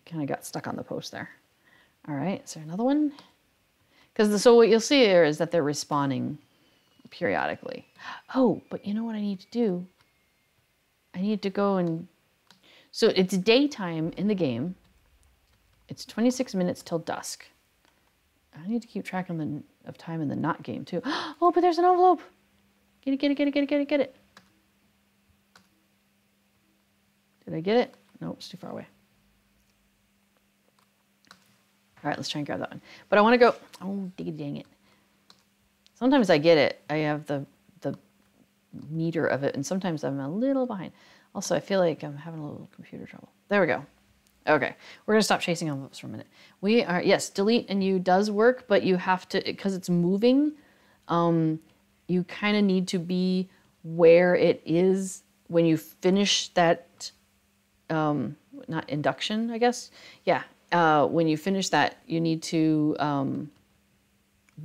kind of got stuck on the post there. All right, is there another one? So what you'll see here is that they're respawning periodically. Oh, but you know what I need to do? I need to go and, so it's daytime in the game. It's 26 minutes till dusk. I need to keep track of time in the not game too. Oh, but there's an envelope. Get it, get it, get it, get it, get it, get it. Did I get it? Nope, it's too far away. All right, let's try and grab that one. But I want to go, oh, dang it. Sometimes I get it. I have the meter of it, and sometimes I'm a little behind. Also, I feel like I'm having a little computer trouble. There we go. Okay, we're gonna stop chasing envelopes for a minute. We are, yes, delete and U does work, but you have to, because it's moving, you you kind of need to be where it is when you finish that, not induction, I guess. Yeah. When you finish that, you need to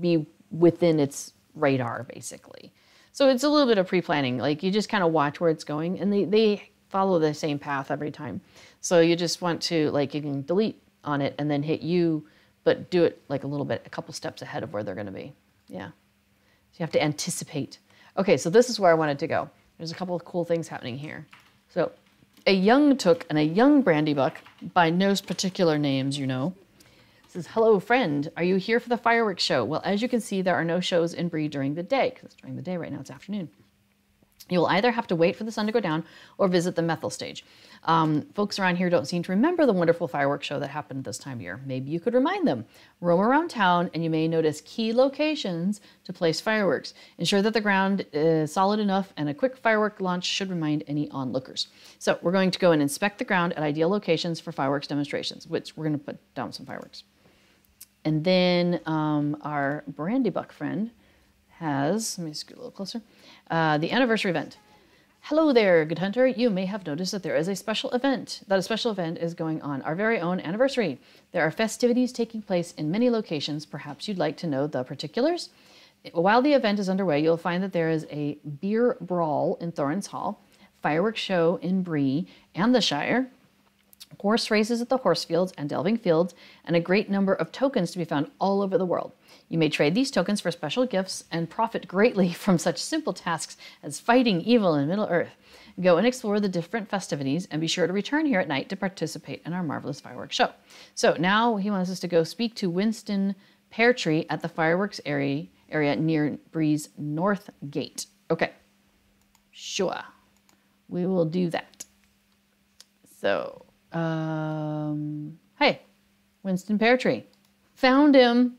be within its radar, basically. So it's a little bit of pre-planning. Like you just kind of watch where it's going, and they follow the same path every time. So you just want to, like, you can delete on it and then hit U, but do it like a couple steps ahead of where they're going to be. Yeah. So you have to anticipate. Okay, so this is where I wanted to go. There's a couple of cool things happening here. So a young took and a young brandybuck, by no particular names, you know, says, hello, friend. Are you here for the fireworks show? Well, as you can see, there are no shows in Bree during the day, because it's during the day right now, it's afternoon. You will either have to wait for the sun to go down or visit the Methil stage. Folks around here don't seem to remember the wonderful fireworks show that happened this time of year. Maybe you could remind them. Roam around town and you may notice key locations to place fireworks. Ensure that the ground is solid enough, and a quick firework launch should remind any onlookers. So we're going to go and inspect the ground at ideal locations for fireworks demonstrations, which we're going to put down some fireworks. And then our brandybuck friend has, let me scoot a little closer, the anniversary event. Hello there, good hunter. You may have noticed that there is a special event, is going on, our very own anniversary. There are festivities taking place in many locations. Perhaps you'd like to know the particulars. While the event is underway, you'll find that there is a beer brawl in Thorin's Hall, fireworks show in Bree and the Shire, horse races at the horse fields and delving fields, and a great number of tokens to be found all over the world. You may trade these tokens for special gifts and profit greatly from such simple tasks as fighting evil in Middle-earth. Go and explore the different festivities, and be sure to return here at night to participate in our marvelous fireworks show. So now he wants us to go speak to Winston Peartree at the fireworks area near Bree's North Gate. Okay, sure, we will do that. So, hey, Winston Peartree, found him.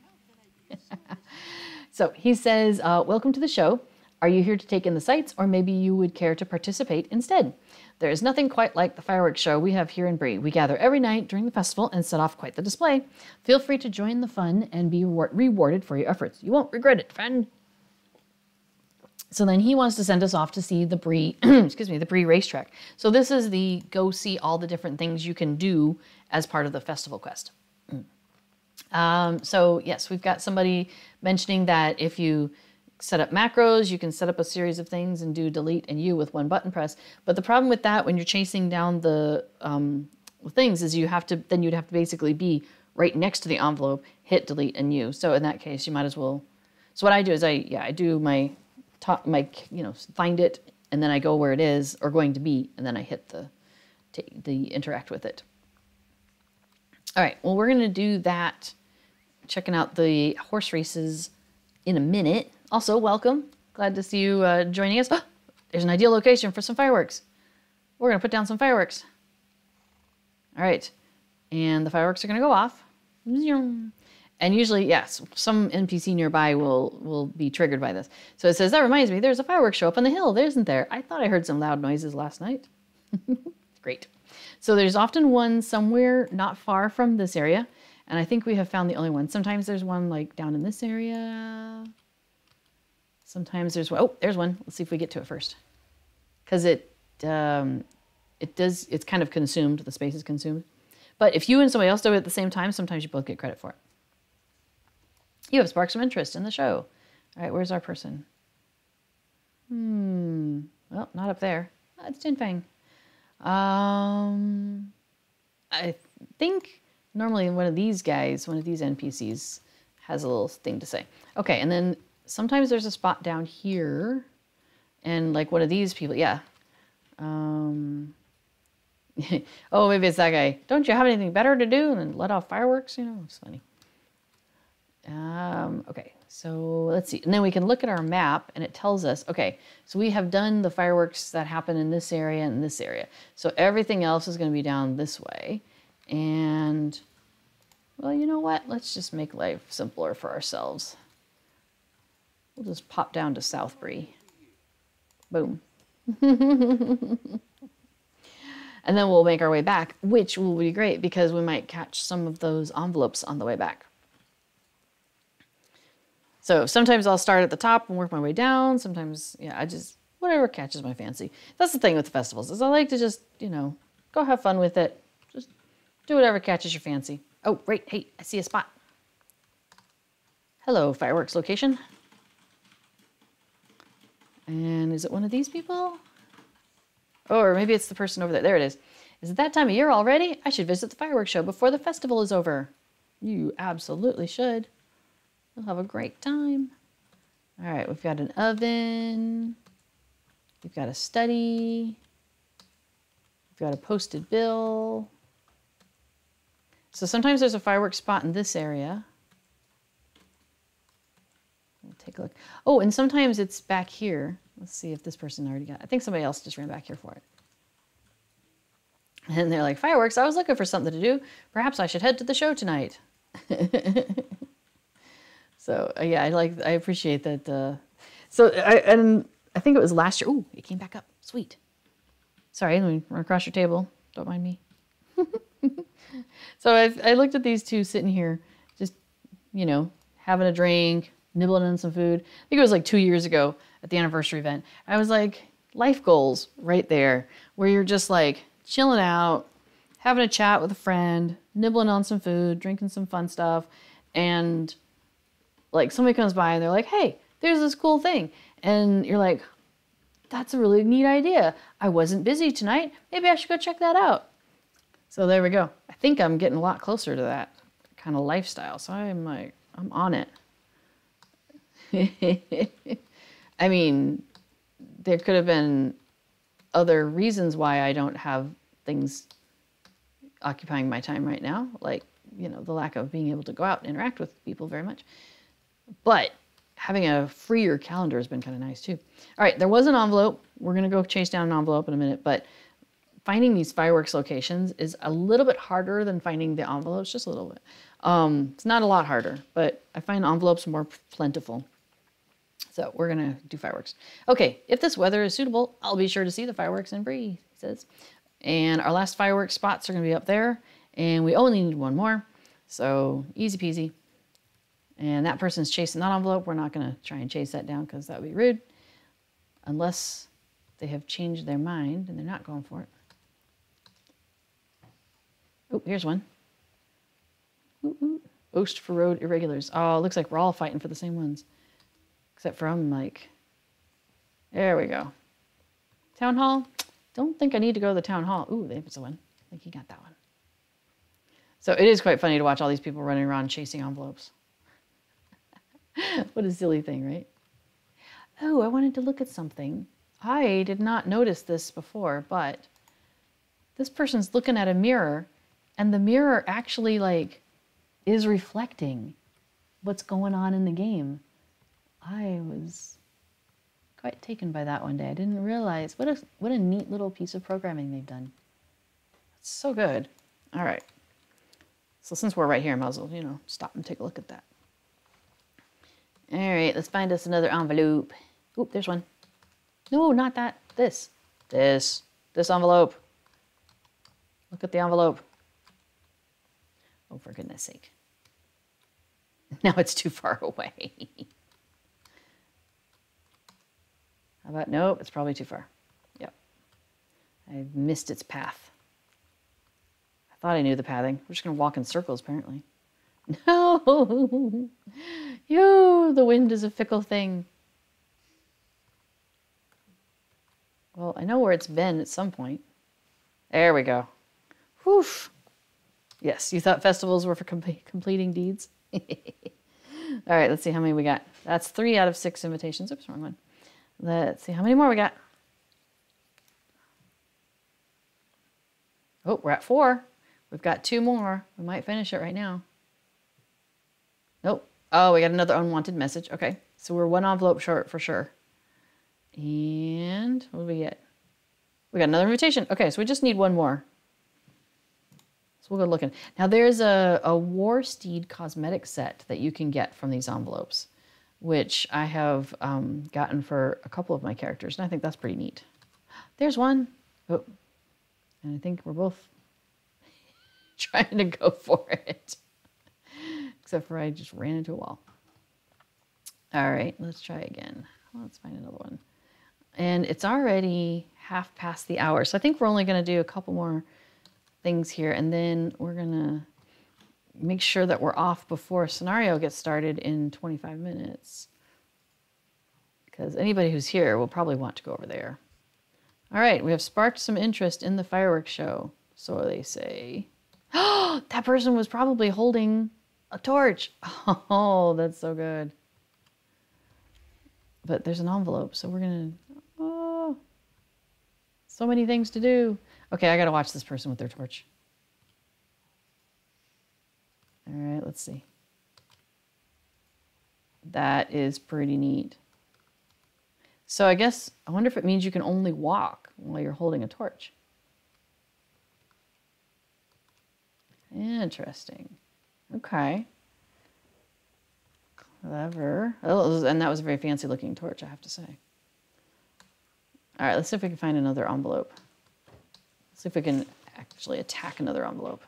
So he says, welcome to the show. Are you here to take in the sights, or maybe you would care to participate instead? There is nothing quite like the fireworks show we have here in Bree. We gather every night during the festival and set off quite the display. Feel free to join the fun and be rewarded for your efforts. You won't regret it, friend. So then he wants to send us off to see the Bree, the Bree racetrack. So this is the go see all the different things you can do as part of the festival quest. So yes, we've got somebody mentioning that if you set up macros, you can set up a series of things and do delete and U with one button press. But the problem with that when you're chasing down the things is you'd have to basically be right next to the envelope, hit delete and U. So in that case, you might as well. So what I do is I do my find it, and then I go where it is or going to be, and then I hit the interact with it. All right, well, we're going to do that, checking out the horse races in a minute. Also, welcome. Glad to see you joining us. Oh, there's an ideal location for some fireworks. We're going to put down some fireworks. All right, and the fireworks are going to go off. And usually, yes, some NPC nearby will be triggered by this. So it says, that reminds me, there's a fireworks show up on the hill, isn't there? I thought I heard some loud noises last night. Great. So there's often one somewhere not far from this area, and I think we have found the only one. Sometimes there's one like down in this area. Sometimes there's one. Oh, there's one. Let's see if we get to it first. Because it's kind of consumed. The space is consumed. But if you and somebody else do it at the same time, sometimes you both get credit for it. You have sparked some interest in the show. All right, where's our person? Well, not up there. It's Tin Fang. I think normally one of these NPCs has a little thing to say. Okay, and then sometimes there's a spot down here, and like one of these people, yeah. Oh, maybe it's that guy. Don't you have anything better to do than let off fireworks? You know, it's funny. Okay, so let's see. And then we can look at our map, and it tells us, okay, so we have done the fireworks that happen in this area and this area. So everything else is going to be down this way. And, well, you know what? Let's just make life simpler for ourselves. We'll just pop down to South Bree. Boom. And then we'll make our way back, which will be great because we might catch some of those envelopes on the way back. So sometimes I'll start at the top and work my way down. Sometimes, yeah, I just, whatever catches my fancy. That's the thing with the festivals, is I like to just, you know, go have fun with it. Just do whatever catches your fancy. Oh, right. Hey, I see a spot. Hello, fireworks location. And is it one of these people? Oh, or maybe it's the person over there. There it is. Is it that time of year already? I should visit the fireworks show before the festival is over. You absolutely should. You'll have a great time. All right, we've got an oven. We've got a study. We've got a posted bill. So sometimes there's a fireworks spot in this area. We'll take a look. Oh, and sometimes it's back here. Let's see if this person already got it. I think somebody else just ran back here for it. And they're like, fireworks, I was looking for something to do. Perhaps I should head to the show tonight. So, yeah, I appreciate that. And I think it was last year. Ooh, it came back up. Sweet. Sorry, let me run across your table. Don't mind me. So I looked at these two sitting here, just, you know, having a drink, nibbling on some food. I think it was like 2 years ago at the anniversary event. I was like, life goals right there, where you're just like chilling out, having a chat with a friend, nibbling on some food, drinking some fun stuff, and like somebody comes by and they're like, hey, there's this cool thing. And you're like, that's a really neat idea. I wasn't busy tonight. Maybe I should go check that out. So there we go. I think I'm getting a lot closer to that kind of lifestyle. So I'm like, I'm on it. I mean, there could have been other reasons why I don't have things occupying my time right now, like, you know, the lack of being able to go out and interact with people very much. But having a freer calendar has been kind of nice too. All right, there was an envelope. We're going to go chase down an envelope in a minute, but finding these fireworks locations is a little bit harder than finding the envelopes, just a little bit. It's not a lot harder, but I find envelopes more plentiful. So we're going to do fireworks. Okay, if this weather is suitable, I'll be sure to see the fireworks in Bree, he says. And our last fireworks spots are going to be up there, and we only need one more. So easy peasy. And that person's chasing that envelope. We're not going to try and chase that down because that would be rude. Unless they have changed their mind and they're not going for it. Oh, here's one. Ooh, ooh. Oast for road irregulars. Oh, it looks like we're all fighting for the same ones. Except for I'm like, there we go. Town hall. Don't think I need to go to the town hall. Ooh, there's the one. I think he got that one. So it is quite funny to watch all these people running around chasing envelopes. What a silly thing, right? Oh, I wanted to look at something. I did not notice this before, but this person's looking at a mirror, and the mirror actually like is reflecting what's going on in the game. I was quite taken by that one day. I didn't realize what a neat little piece of programming they've done. It's so good. All right. So since we're right here, I might as well, you know, stop and take a look at that. All right, let's find us another envelope. Oop, there's one. No, not that. This envelope. Look at the envelope. Oh, for goodness sake. Now it's too far away. How about, nope, it's probably too far. Yep. I've missed its path. I thought I knew the pathing. We're just going to walk in circles, apparently. No! The wind is a fickle thing. Well, I know where it's been at some point. There we go. Whew. Yes, you thought festivals were for completing deeds? All right, let's see how many we got. That's 3 out of 6 invitations. Oops, wrong one. Let's see how many more we got. Oh, we're at 4. We've got 2 more. We might finish it right now. Nope. Oh, we got another unwanted message. Okay, so we're 1 envelope short for sure. And what do we get? We got another invitation. Okay, so we just need 1 more. So we'll go looking. Now there's a War Steed cosmetic set that you can get from these envelopes, which I have gotten for a couple of my characters, and I think that's pretty neat. There's one. Oh, and I think we're both trying to go for it. Except for I just ran into a wall. All right, let's try again. Let's find another one. And it's already half past the hour. So I think we're only going to do a couple more things here. And then we're going to make sure that we're off before scenario gets started in 25 minutes. Because anybody who's here will probably want to go over there. All right, we have sparked some interest in the fireworks show. So they say. Oh, that person was probably holding a torch. Oh, that's so good. But there's an envelope, so we're going to... Oh, so many things to do. Okay, I got to watch this person with their torch. All right, let's see. That is pretty neat. So I guess, I wonder if it means you can only walk while you're holding a torch. Interesting. Okay. Clever. Oh, and that was a very fancy looking torch, I have to say. All right, let's see if we can find another envelope. Let's see if we can actually attack another envelope.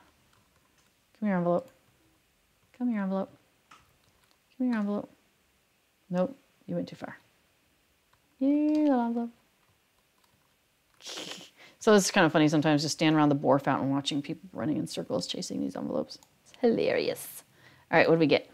Come here, envelope. Come here, envelope. Come here, envelope. Nope, you went too far. Yeah, little envelope. So it's kind of funny sometimes just stand around the boar fountain watching people running in circles chasing these envelopes. It's hilarious. All right, what do we get?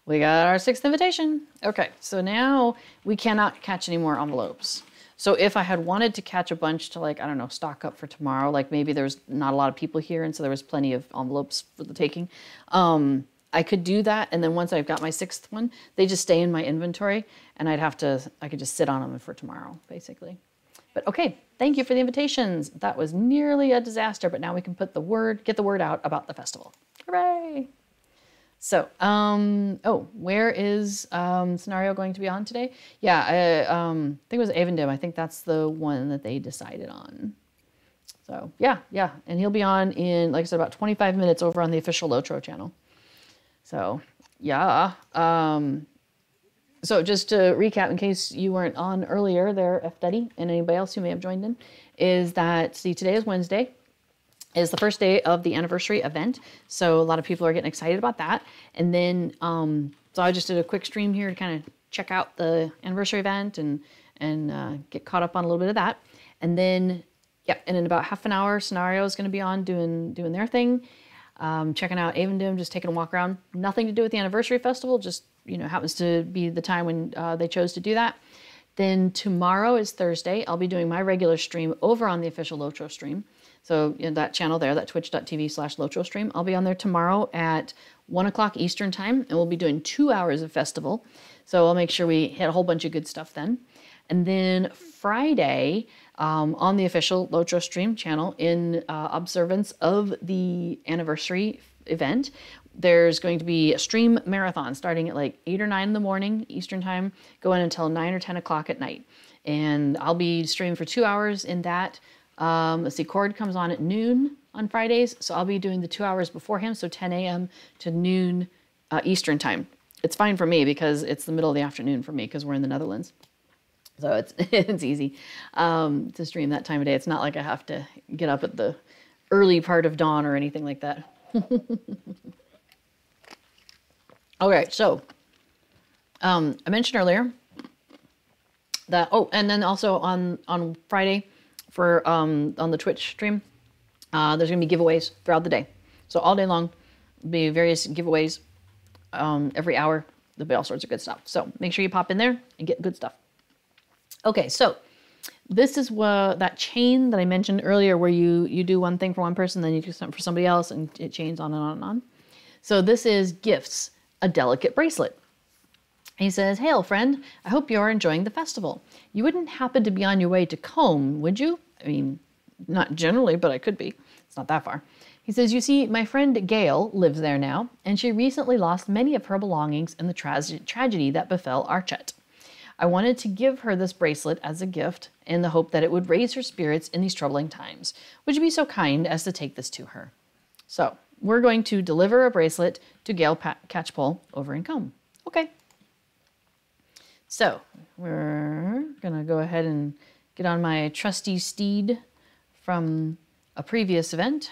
We got our 6th invitation. Okay, so now we cannot catch any more envelopes. So if I had wanted to catch a bunch to, like, I don't know, stock up for tomorrow, like maybe there's not a lot of people here and so there was plenty of envelopes for the taking, I could do that. And then once I've got my 6th one, they just stay in my inventory and I could just sit on them for tomorrow, basically. But okay, thank you for the invitations. That was nearly a disaster, but now we can get the word out about the festival. Hooray! So, where is Scenario going to be on today? Yeah, I think it was Rivendell. I think that's the one that they decided on. So, yeah. And he'll be on in, like I said, about 25 minutes over on the official LOTRO channel. So, yeah. So just to recap, in case you weren't on earlier there, F Duddy, and anybody else who may have joined in, is that, see, today is Wednesday. Is the first day of the anniversary event. So a lot of people are getting excited about that. And then, so I just did a quick stream here to kind of check out the anniversary event and get caught up on a little bit of that. And then, yeah, and in about half an hour, Scenario is going to be on doing their thing. Checking out Avondom, just taking a walk around. Nothing to do with the anniversary festival, just, happens to be the time when they chose to do that. Then tomorrow is Thursday. I'll be doing my regular stream over on the official LOTRO stream. So in that channel there, that twitch.tv/LOTRO stream, I'll be on there tomorrow at 1 o'clock Eastern time, and we'll be doing 2 hours of festival. So I'll make sure we hit a whole bunch of good stuff then. And then Friday, on the official LOTRO stream channel, in observance of the anniversary event, there's going to be a stream marathon starting at like 8 or 9 in the morning Eastern time, going until 9 or 10 o'clock at night. And I'll be streaming for 2 hours in that. Let's see, Cord comes on at noon on Fridays, so I'll be doing the 2 hours before him, so 10 a.m. to noon Eastern time. It's fine for me because it's the middle of the afternoon for me because we're in the Netherlands. So it's easy to stream that time of day. It's not like I have to get up at the early part of dawn or anything like that. Okay, so I mentioned earlier that, and then also on Friday, for on the Twitch stream, there's going to be giveaways throughout the day. So all day long, be various giveaways every hour. There'll be all sorts of good stuff. So make sure you pop in there and get good stuff. Okay, so this is that chain that I mentioned earlier where you do one thing for one person, then you do something for somebody else, and it chains on and on and on. So this is Gifts, a Delicate Bracelet. He says, "Hail, friend. I hope you are enjoying the festival. You wouldn't happen to be on your way to Combe, would you? I mean, not generally, but I could be. It's not that far." He says, "You see, my friend Gail lives there now, and she recently lost many of her belongings in the tragedy that befell Archet. I wanted to give her this bracelet as a gift in the hope that it would raise her spirits in these troubling times. Would you be so kind as to take this to her?" So we're going to deliver a bracelet to Gail Catchpole over in Combe. Okay. So we're going to go ahead and get on my trusty steed from a previous event.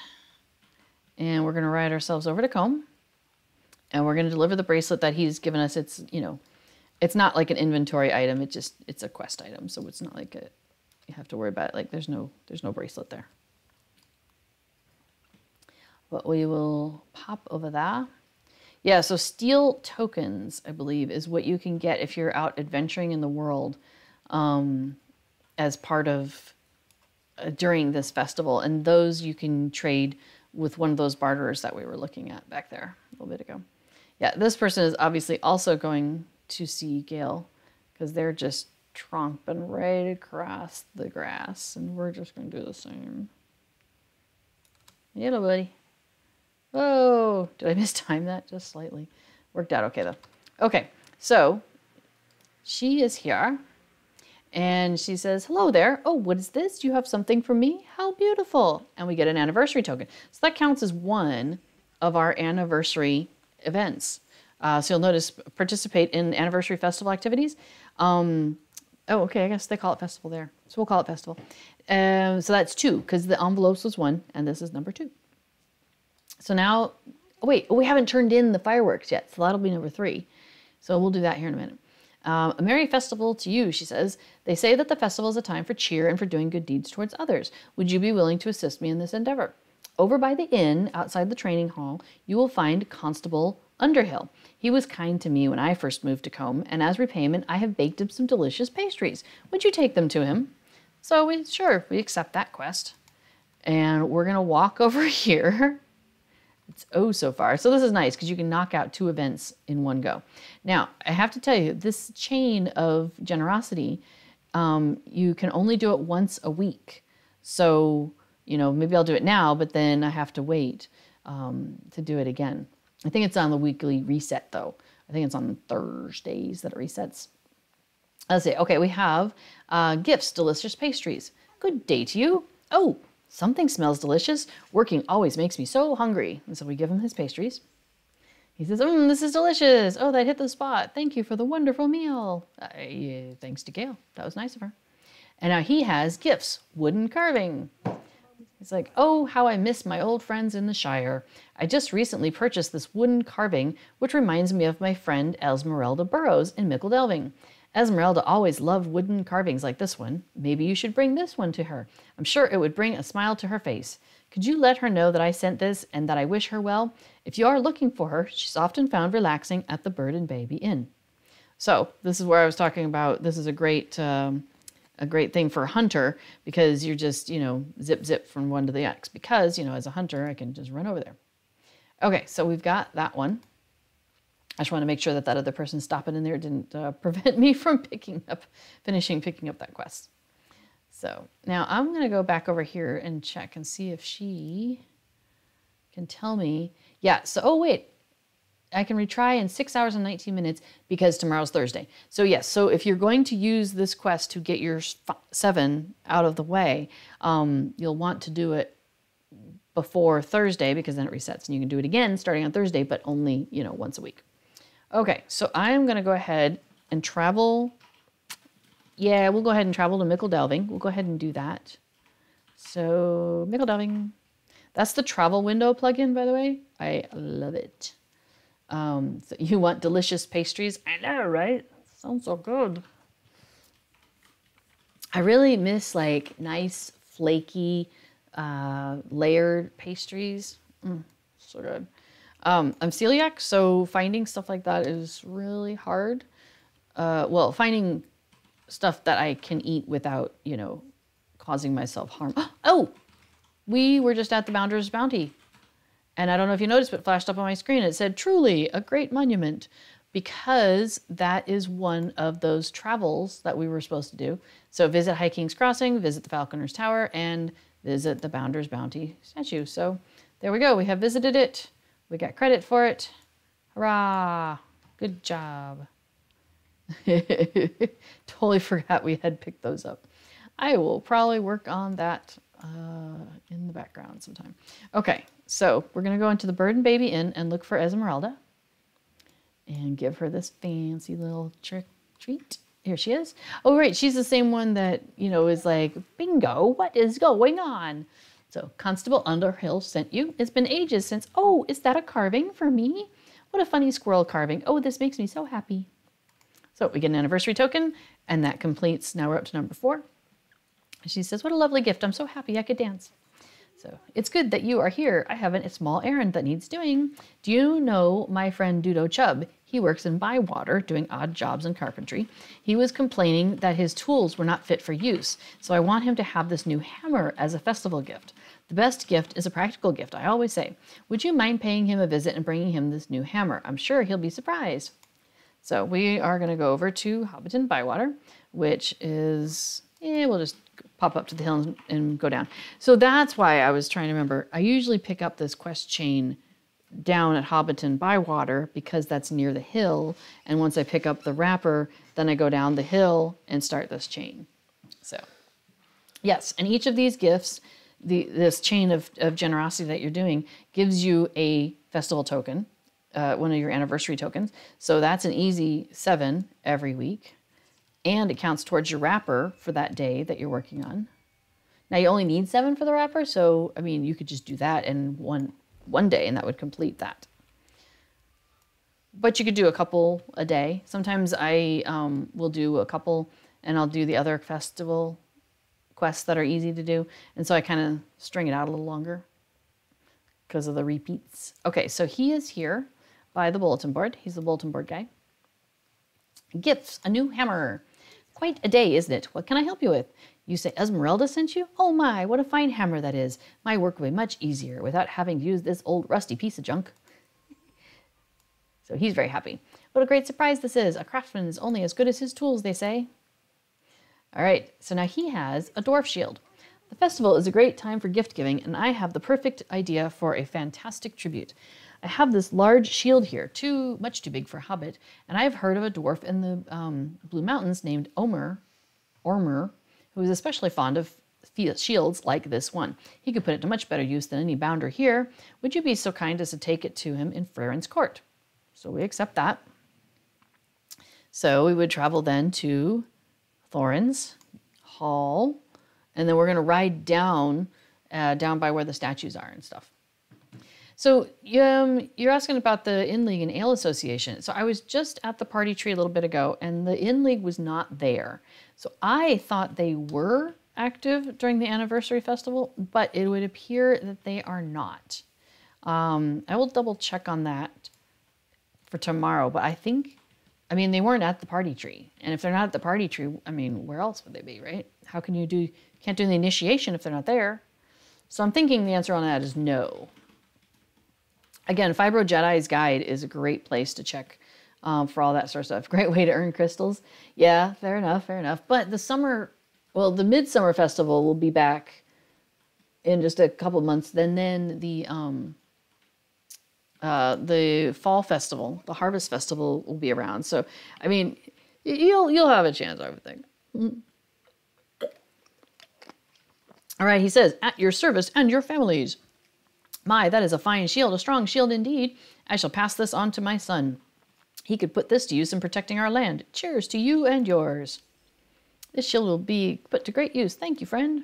And we're going to ride ourselves over to Combe. And we're going to deliver the bracelet that he's given us. It's, you know, it's not like an inventory item. It's a quest item. So it's not like you have to worry about it. Like there's no bracelet there. But we will pop over there. Yeah, so steel tokens, I believe, is what you can get if you're out adventuring in the world as part of, during this festival. And those you can trade with one of those barterers that we were looking at back there a little bit ago. Yeah, this person is obviously also going to see Gale because they're just tromping right across the grass. And we're just going to do the same. Hello, buddy. Whoa, did I mistime that just slightly? Worked out okay, though. Okay, so she is here, and she says, hello there. Oh, what is this? Do you have something for me? How beautiful. And we get an anniversary token. So that counts as one of our anniversary events. So you'll notice, participate in anniversary festival activities. Oh, okay, I guess they call it festival there. So we'll call it festival. So that's 2, because the envelopes was 1, and this is number 2. So now, oh wait, we haven't turned in the fireworks yet, so that'll be number 3. So we'll do that here in a minute. A merry festival to you, she says. They say that the festival is a time for cheer and for doing good deeds towards others. Would you be willing to assist me in this endeavor? Over by the inn, outside the training hall, you will find Constable Underhill. He was kind to me when I first moved to Combe, and as repayment, I have baked him some delicious pastries. Would you take them to him? So we accept that quest. And we're going to walk over here. It's oh so far. So this is nice because you can knock out 2 events in one go. Now, I have to tell you, this chain of generosity, you can only do it once a week. So, you know, maybe I'll do it now, but then I have to wait to do it again. I think it's on the weekly reset, though. I think it's on Thursdays that it resets. Let's see. Okay, we have gifts, delicious pastries. Good day to you. Oh, something smells delicious. Working always makes me so hungry. And so we give him his pastries. He says, this is delicious. Oh, that hit the spot. Thank you for the wonderful meal. Thanks to Gale. That was nice of her. And now he has gifts, wooden carving. He's like, oh, how I miss my old friends in the Shire. I just recently purchased this wooden carving, which reminds me of my friend Esmeralda Burrows in Mickle Delving. Esmeralda always loved wooden carvings like this one. Maybe you should bring this one to her. I'm sure it would bring a smile to her face. Could you let her know that I sent this and that I wish her well? If you are looking for her, she's often found relaxing at the Bird and Baby Inn. So this is where I was talking about. This is a great thing for a hunter because you're just, you know, zip, zip from one to the next. Because, you know, as a hunter, I can just run over there. Okay, so we've got that one. I just want to make sure that that other person stopping in there didn't prevent me from finishing picking up that quest. So now I'm going to go back over here and check and see if she can tell me. Yeah, so, oh, wait. I can retry in 6 hours and 19 minutes because tomorrow's Thursday. So yes, so if you're going to use this quest to get your 7 out of the way, you'll want to do it before Thursday because then it resets and you can do it again starting on Thursday, but only, you know, once a week. Okay, so I'm going to go ahead and travel. Yeah, we'll go ahead and travel to Mickle Delving. We'll go ahead and do that. So, Mickle Delving. That's the travel window plugin, by the way. I love it. So you want delicious pastries? I know, right? Sounds so good. I really miss, like, nice, flaky, layered pastries. So good. I'm celiac, so finding stuff like that is really hard. Well, finding stuff that I can eat without, you know, causing myself harm. Oh, we were just at the Bounder's Bounty. And I don't know if you noticed, but it flashed up on my screen. It said, truly a great monument, because that is one of those travels that we were supposed to do. So visit High King's Crossing, visit the Falconer's Tower, and visit the Bounder's Bounty statue. So there we go. We have visited it. We got credit for it. Hurrah! Good job. Totally forgot we had picked those up. I will probably work on that in the background sometime. Okay, so we're going to go into the Bird and Baby Inn and look for Esmeralda and give her this fancy little treat. Here she is. Oh, right, she's the same one that, you know, is like, bingo, what is going on? So, Constable Underhill sent you. It's been ages since, oh, is that a carving for me? What a funny squirrel carving. Oh, this makes me so happy. So we get an anniversary token, and that completes. Now we're up to number 4. She says, what a lovely gift. I'm so happy I could dance. So it's good that you are here. I have a small errand that needs doing. Do you know my friend Dudo Chubb? He works in Bywater doing odd jobs in carpentry. He was complaining that his tools were not fit for use. So I want him to have this new hammer as a festival gift. The best gift is a practical gift, I always say. Would you mind paying him a visit and bringing him this new hammer? I'm sure he'll be surprised. So we are going to go over to Hobbiton Bywater, which is, we'll just pop up to the hill and go down. So that's why I was trying to remember. I usually pick up this quest chain down at Hobbiton Bywater because that's near the hill. And once I pick up the wrapper, then I go down the hill and start this chain. So yes, and each of these gifts, this chain of generosity that you're doing gives you a festival token, one of your anniversary tokens. So that's an easy 7 every week. And it counts towards your wrapper for that day that you're working on. Now you only need 7 for the wrapper, so I mean you could just do that in one day and that would complete that. But you could do a couple a day. Sometimes I will do a couple and I'll do the other festival quests that are easy to do. And so I kind of string it out a little longer because of the repeats. Okay, so he is here by the bulletin board. He's the bulletin board guy. Gifts, a new hammer. Quite a day, isn't it? What can I help you with? You say Esmeralda sent you? Oh my, what a fine hammer that is. My work will be much easier without having to use this old rusty piece of junk. So he's very happy. What a great surprise this is. A craftsman is only as good as his tools, they say. All right, so now he has a dwarf shield. The festival is a great time for gift giving, and I have the perfect idea for a fantastic tribute. I have this large shield here, much too big for a hobbit, and I've heard of a dwarf in the Blue Mountains named Ormer, who is especially fond of shields like this one. He could put it to much better use than any bounder here. Would you be so kind as to take it to him in Freren's court? So we accept that. So we would travel then to Thorin's Hall, and then we're going to ride down by where the statues are and stuff. So you're asking about the Inn League and Ale Association. So I was just at the party tree a little bit ago, and the Inn League was not there. So I thought they were active during the anniversary festival, but it would appear that they are not. I will double check on that for tomorrow, but I mean, they weren't at the party tree. And if they're not at the party tree, I mean, where else would they be, right? How can can't do the initiation if they're not there. So I'm thinking the answer on that is no. Again, Fibro Jedi's Guide is a great place to check for all that sort of stuff. Great way to earn crystals. Yeah, fair enough. But the Midsummer Festival will be back in just a couple of months. Then the Fall Festival, the Harvest Festival will be around. So, I mean, you'll have a chance, I would think. All right, he says, at your service and your families. My, that is a fine shield, a strong shield indeed. I shall pass this on to my son. He could put this to use in protecting our land. Cheers to you and yours. This shield will be put to great use. Thank you, friend.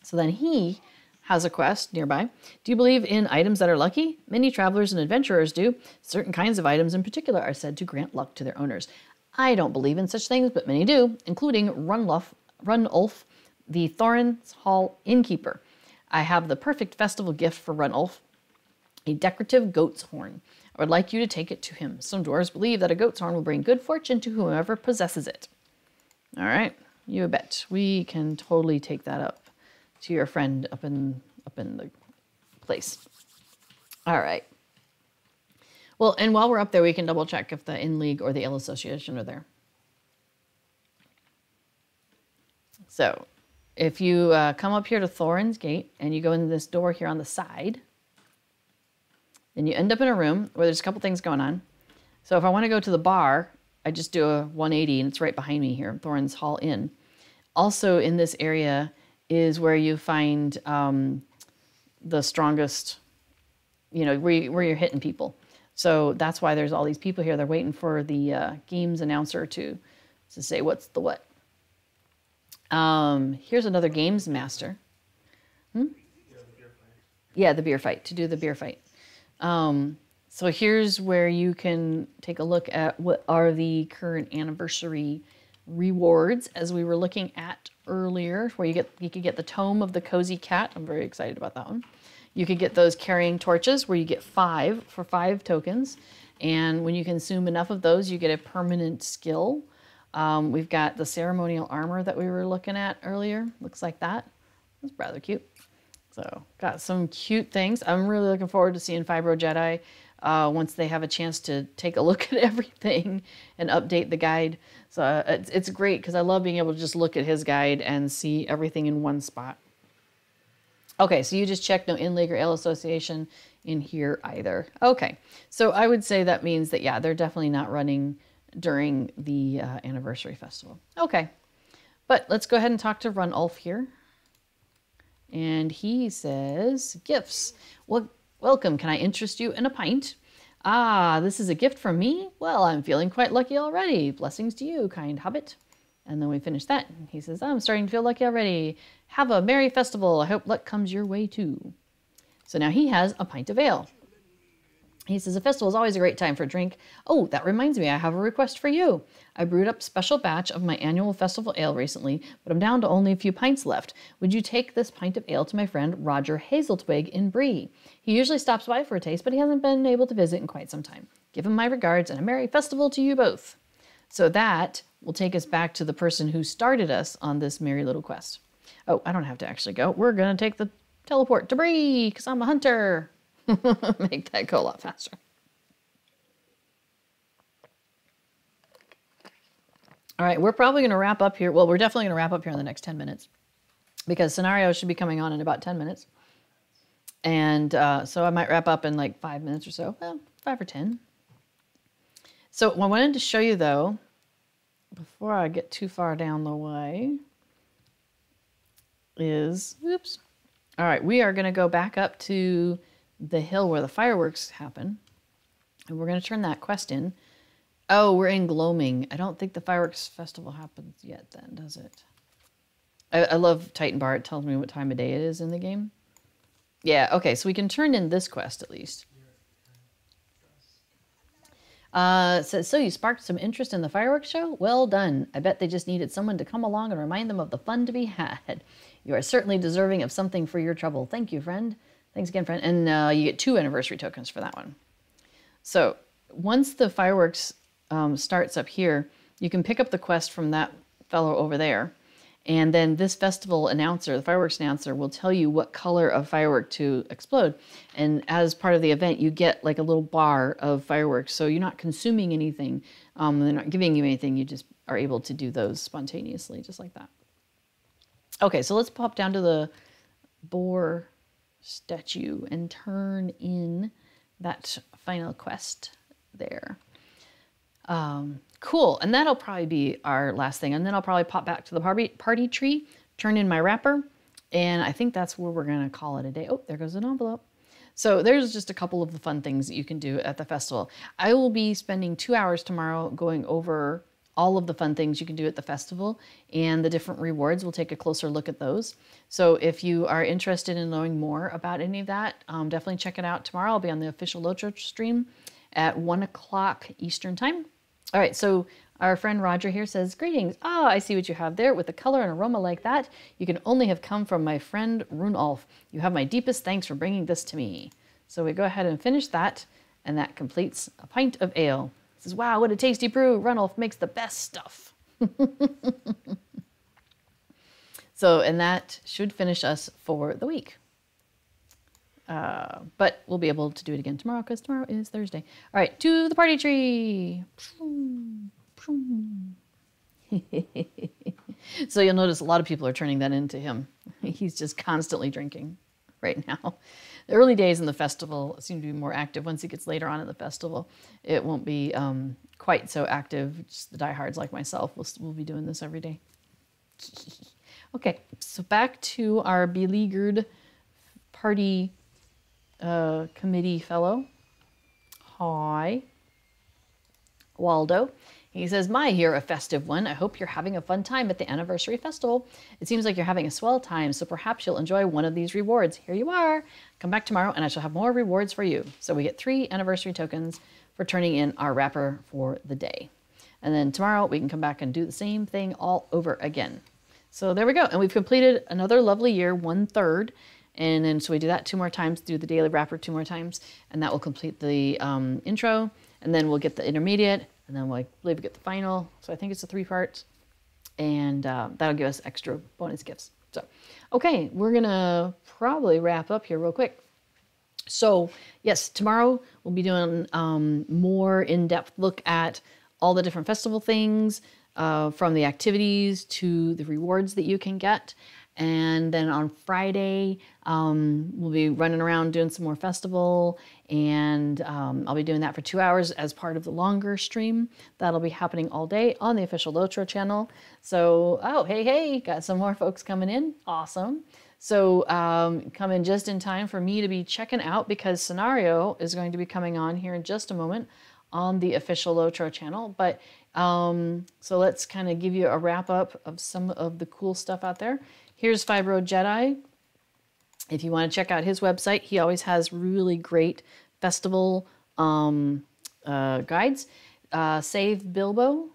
So then he has a quest nearby. Do you believe in items that are lucky? Many travelers and adventurers do. Certain kinds of items in particular are said to grant luck to their owners. I don't believe in such things, but many do, including Runulf, the Thorin's Hall innkeeper. I have the perfect festival gift for Runulf, a decorative goat's horn. I would like you to take it to him. Some dwarves believe that a goat's horn will bring good fortune to whomever possesses it. All right, you bet. We can totally take that up to your friend up in the place. All right. Well, and while we're up there, we can double check if the Inn League or the Ale Association are there. So if you come up here to Thorin's Gate and you go in this door here on the side, then you end up in a room where there's a couple things going on. So if I want to go to the bar, I just do a 180 and it's right behind me here, Thorin's Hall Inn. Also in this area is where you find the strongest, where you're hitting people. So that's why there's all these people here. They're waiting for the games announcer to say what's the what. Here's another games master. Yeah, the beer fight, to do the beer fight. So So here's where you can take a look at what are the current anniversary rewards, as we were looking at earlier, where you could get the Tome of the Cozy Cat. I'm very excited about that one. You could get those carrying torches where you get 5 for 5 tokens. And when you consume enough of those, you get a permanent skill. We've got the ceremonial armor that we were looking at earlier. Looks like that. That's rather cute. So got some cute things. I'm really looking forward to seeing Fibro Jedi once they have a chance to take a look at everything and update the guide. So it's great because I love being able to just look at his guide and see everything in one spot. Okay, so you just checked no Inlager Ale Association in here either. Okay, so I would say that means that, yeah, they're definitely not running during the anniversary festival. Okay, but let's go ahead and talk to Runulf here. And he says, gifts. Well, welcome. Can I interest you in a pint? Ah, this is a gift from me? Well, I'm feeling quite lucky already. Blessings to you, kind hobbit. And then we finish that. He says, I'm starting to feel lucky already. Have a merry festival. I hope luck comes your way too. So now he has a pint of ale. He says, a festival is always a great time for a drink. Oh, that reminds me, I have a request for you. I brewed up a special batch of my annual festival ale recently, but I'm down to only a few pints left. Would you take this pint of ale to my friend Roger Hazeltwig in Bree? He usually stops by for a taste, but he hasn't been able to visit in quite some time. Give him my regards and a merry festival to you both. So that will take us back to the person who started us on this merry little quest. Oh, I don't have to actually go. We're going to take the teleport to Bree because I'm a hunter. Make that go a lot faster. All right, we're probably going to wrap up here. Well, we're definitely going to wrap up here in the next 10 minutes because scenario should be coming on in about 10 minutes. And so I might wrap up in like 5 minutes or so. Well, 5 or 10. So what I wanted to show you, though, before I get too far down the way, is, oops. All right, we are going to go back up to the hill where the fireworks happen. And we're going to turn that quest in. Oh, we're in Gloaming. I don't think the fireworks festival happens yet then, does it? I love Titan Bar. It tells me what time of day it is in the game. Yeah, okay, so we can turn in this quest at least. So you sparked some interest in the fireworks show? Well done. I bet they just needed someone to come along and remind them of the fun to be had. You are certainly deserving of something for your trouble. Thank you, friend. Thanks again, friend. And you get 2 anniversary tokens for that one. So once the fireworks starts up here, you can pick up the quest from that fellow over there. And then this festival announcer, the fireworks announcer, will tell you what color of firework to explode. And as part of the event, you get like a little bar of fireworks. So you're not consuming anything. They're not giving you anything. You just are able to do those spontaneously, just like that. Okay, so let's pop down to the boar statue and turn in that final quest there. Cool, and that'll probably be our last thing. And then I'll probably pop back to the party tree, turn in my wrapper, and I think that's where we're gonna call it a day. Oh, there goes an envelope. So there's just a couple of the fun things that you can do at the festival. I will be spending 2 hours tomorrow going over all of the fun things you can do at the festival and the different rewards. We'll take a closer look at those. So if you are interested in knowing more about any of that, definitely check it out tomorrow. I'll be on the official LOTRO stream at 1 o'clock Eastern time. All right, so our friend Roger here says, greetings. Ah, I see what you have there. With a color and aroma like that, you can only have come from my friend Runulf. You have my deepest thanks for bringing this to me. So we go ahead and finish that, and that completes a pint of ale. He says, wow, what a tasty brew. Runulf makes the best stuff. So, and that should finish us for the week. But we'll be able to do it again tomorrow because tomorrow is Thursday. All right, to the party tree. So you'll notice a lot of people are turning that into him. He's just constantly drinking right now. The early days in the festival seem to be more active. Once it gets later on in the festival, it won't be quite so active. Just the diehards like myself will be doing this every day. Okay, so back to our beleaguered party committee fellow. Hi. Waldo. He says, "My, here a festive one. I hope you're having a fun time at the anniversary festival. It seems like you're having a swell time, so perhaps you'll enjoy one of these rewards. Here you are. Come back tomorrow and I shall have more rewards for you." So we get 3 anniversary tokens for turning in our wrapper for the day. And then tomorrow we can come back and do the same thing all over again. So there we go. And we've completed another lovely year, 1/3. And then so we do that 2 more times, do the daily wrapper 2 more times, and that will complete the intro. And then we'll get the intermediate, and then I believe we get the final. So I think it's a 3 parts, and that'll give us extra bonus gifts. So, okay, we're gonna probably wrap up here real quick. So yes, tomorrow we'll be doing more in-depth look at all the different festival things, from the activities to the rewards that you can get. And then on Friday, we'll be running around doing some more festival, and I'll be doing that for 2 hours as part of the longer stream. That'll be happening all day on the official LOTRO channel. So, oh, hey, got some more folks coming in. Awesome. So come in just in time for me to be checking out, because Scenario is going to be coming on here in just a moment on the official LOTRO channel. But so let's kind of give you a wrap up of some of the cool stuff out there. Here's Fibro Jedi. If you want to check out his website, he always has really great festival guides. Save Bilbo,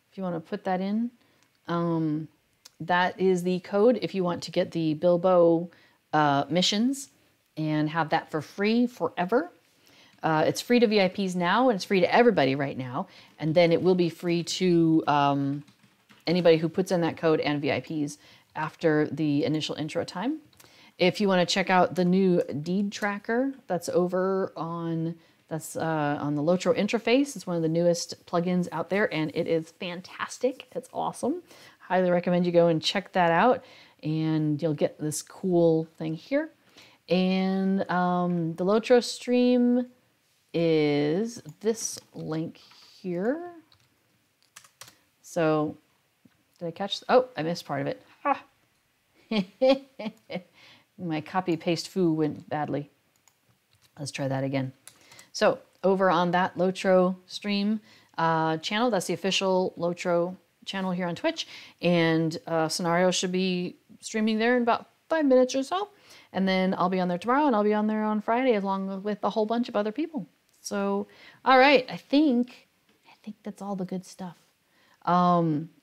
if you want to put that in. That is the code if you want to get the Bilbo missions and have that for free forever. It's free to VIPs now, and it's free to everybody right now. And then it will be free to anybody who puts in that code and VIPs after the initial intro time. If you want to check out the new deed tracker, that's over on the LOTRO interface. It's one of the newest plugins out there, and it is fantastic. It's awesome. Highly recommend you go and check that out, and you'll get this cool thing here. And the LOTRO stream is this link here. So, did I catch? Oh, I missed part of it. Ah. My copy paste foo went badly. Let's try that again. So over on that LOTRO stream channel, that's the official LOTRO channel here on Twitch, and Scenario should be streaming there in about 5 minutes or so. And then I'll be on there tomorrow, and I'll be on there on Friday along with a whole bunch of other people. So, all right, I think that's all the good stuff.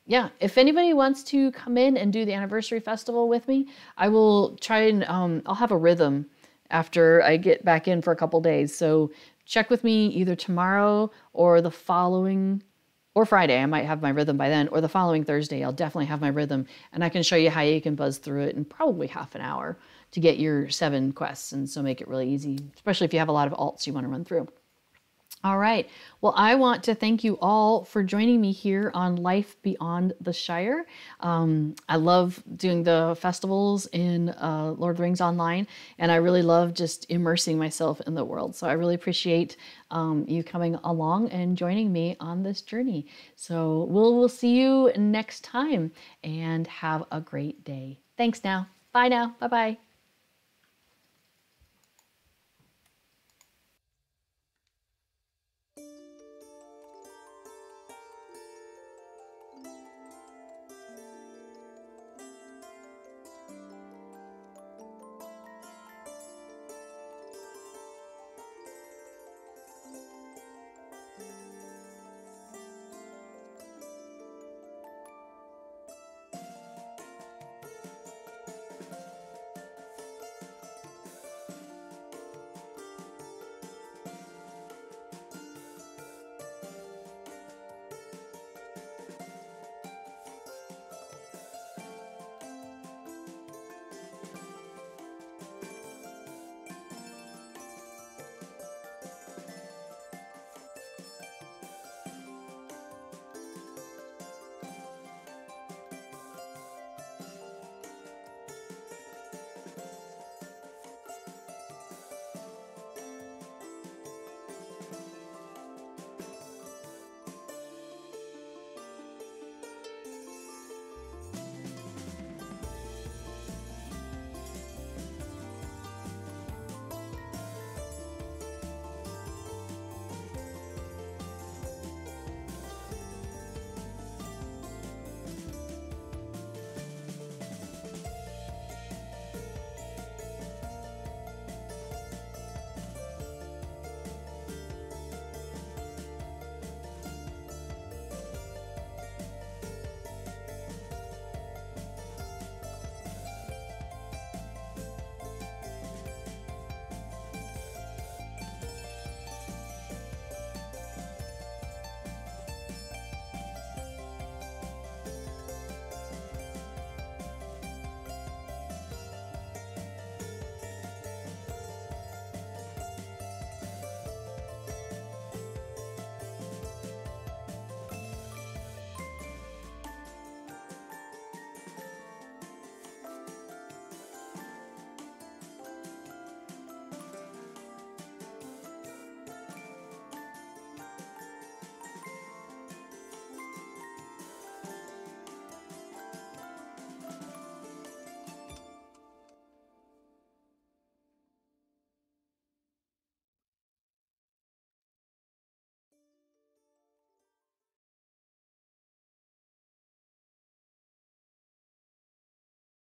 Yeah, if anybody wants to come in and do the anniversary festival with me, I will try and I'll have a rhythm after I get back in for a couple days. So check with me either tomorrow or the following, or Friday. I might have my rhythm by then, or the following Thursday. I'll definitely have my rhythm, and I can show you how you can buzz through it in probably half an hour to get your 7 quests, and so make it really easy, especially if you have a lot of alts you want to run through. All right. Well, I want to thank you all for joining me here on Life Beyond the Shire. I love doing the festivals in Lord of the Rings Online, and I really love just immersing myself in the world. So I really appreciate you coming along and joining me on this journey. So we'll see you next time, and have a great day. Thanks now. Bye now. Bye-bye.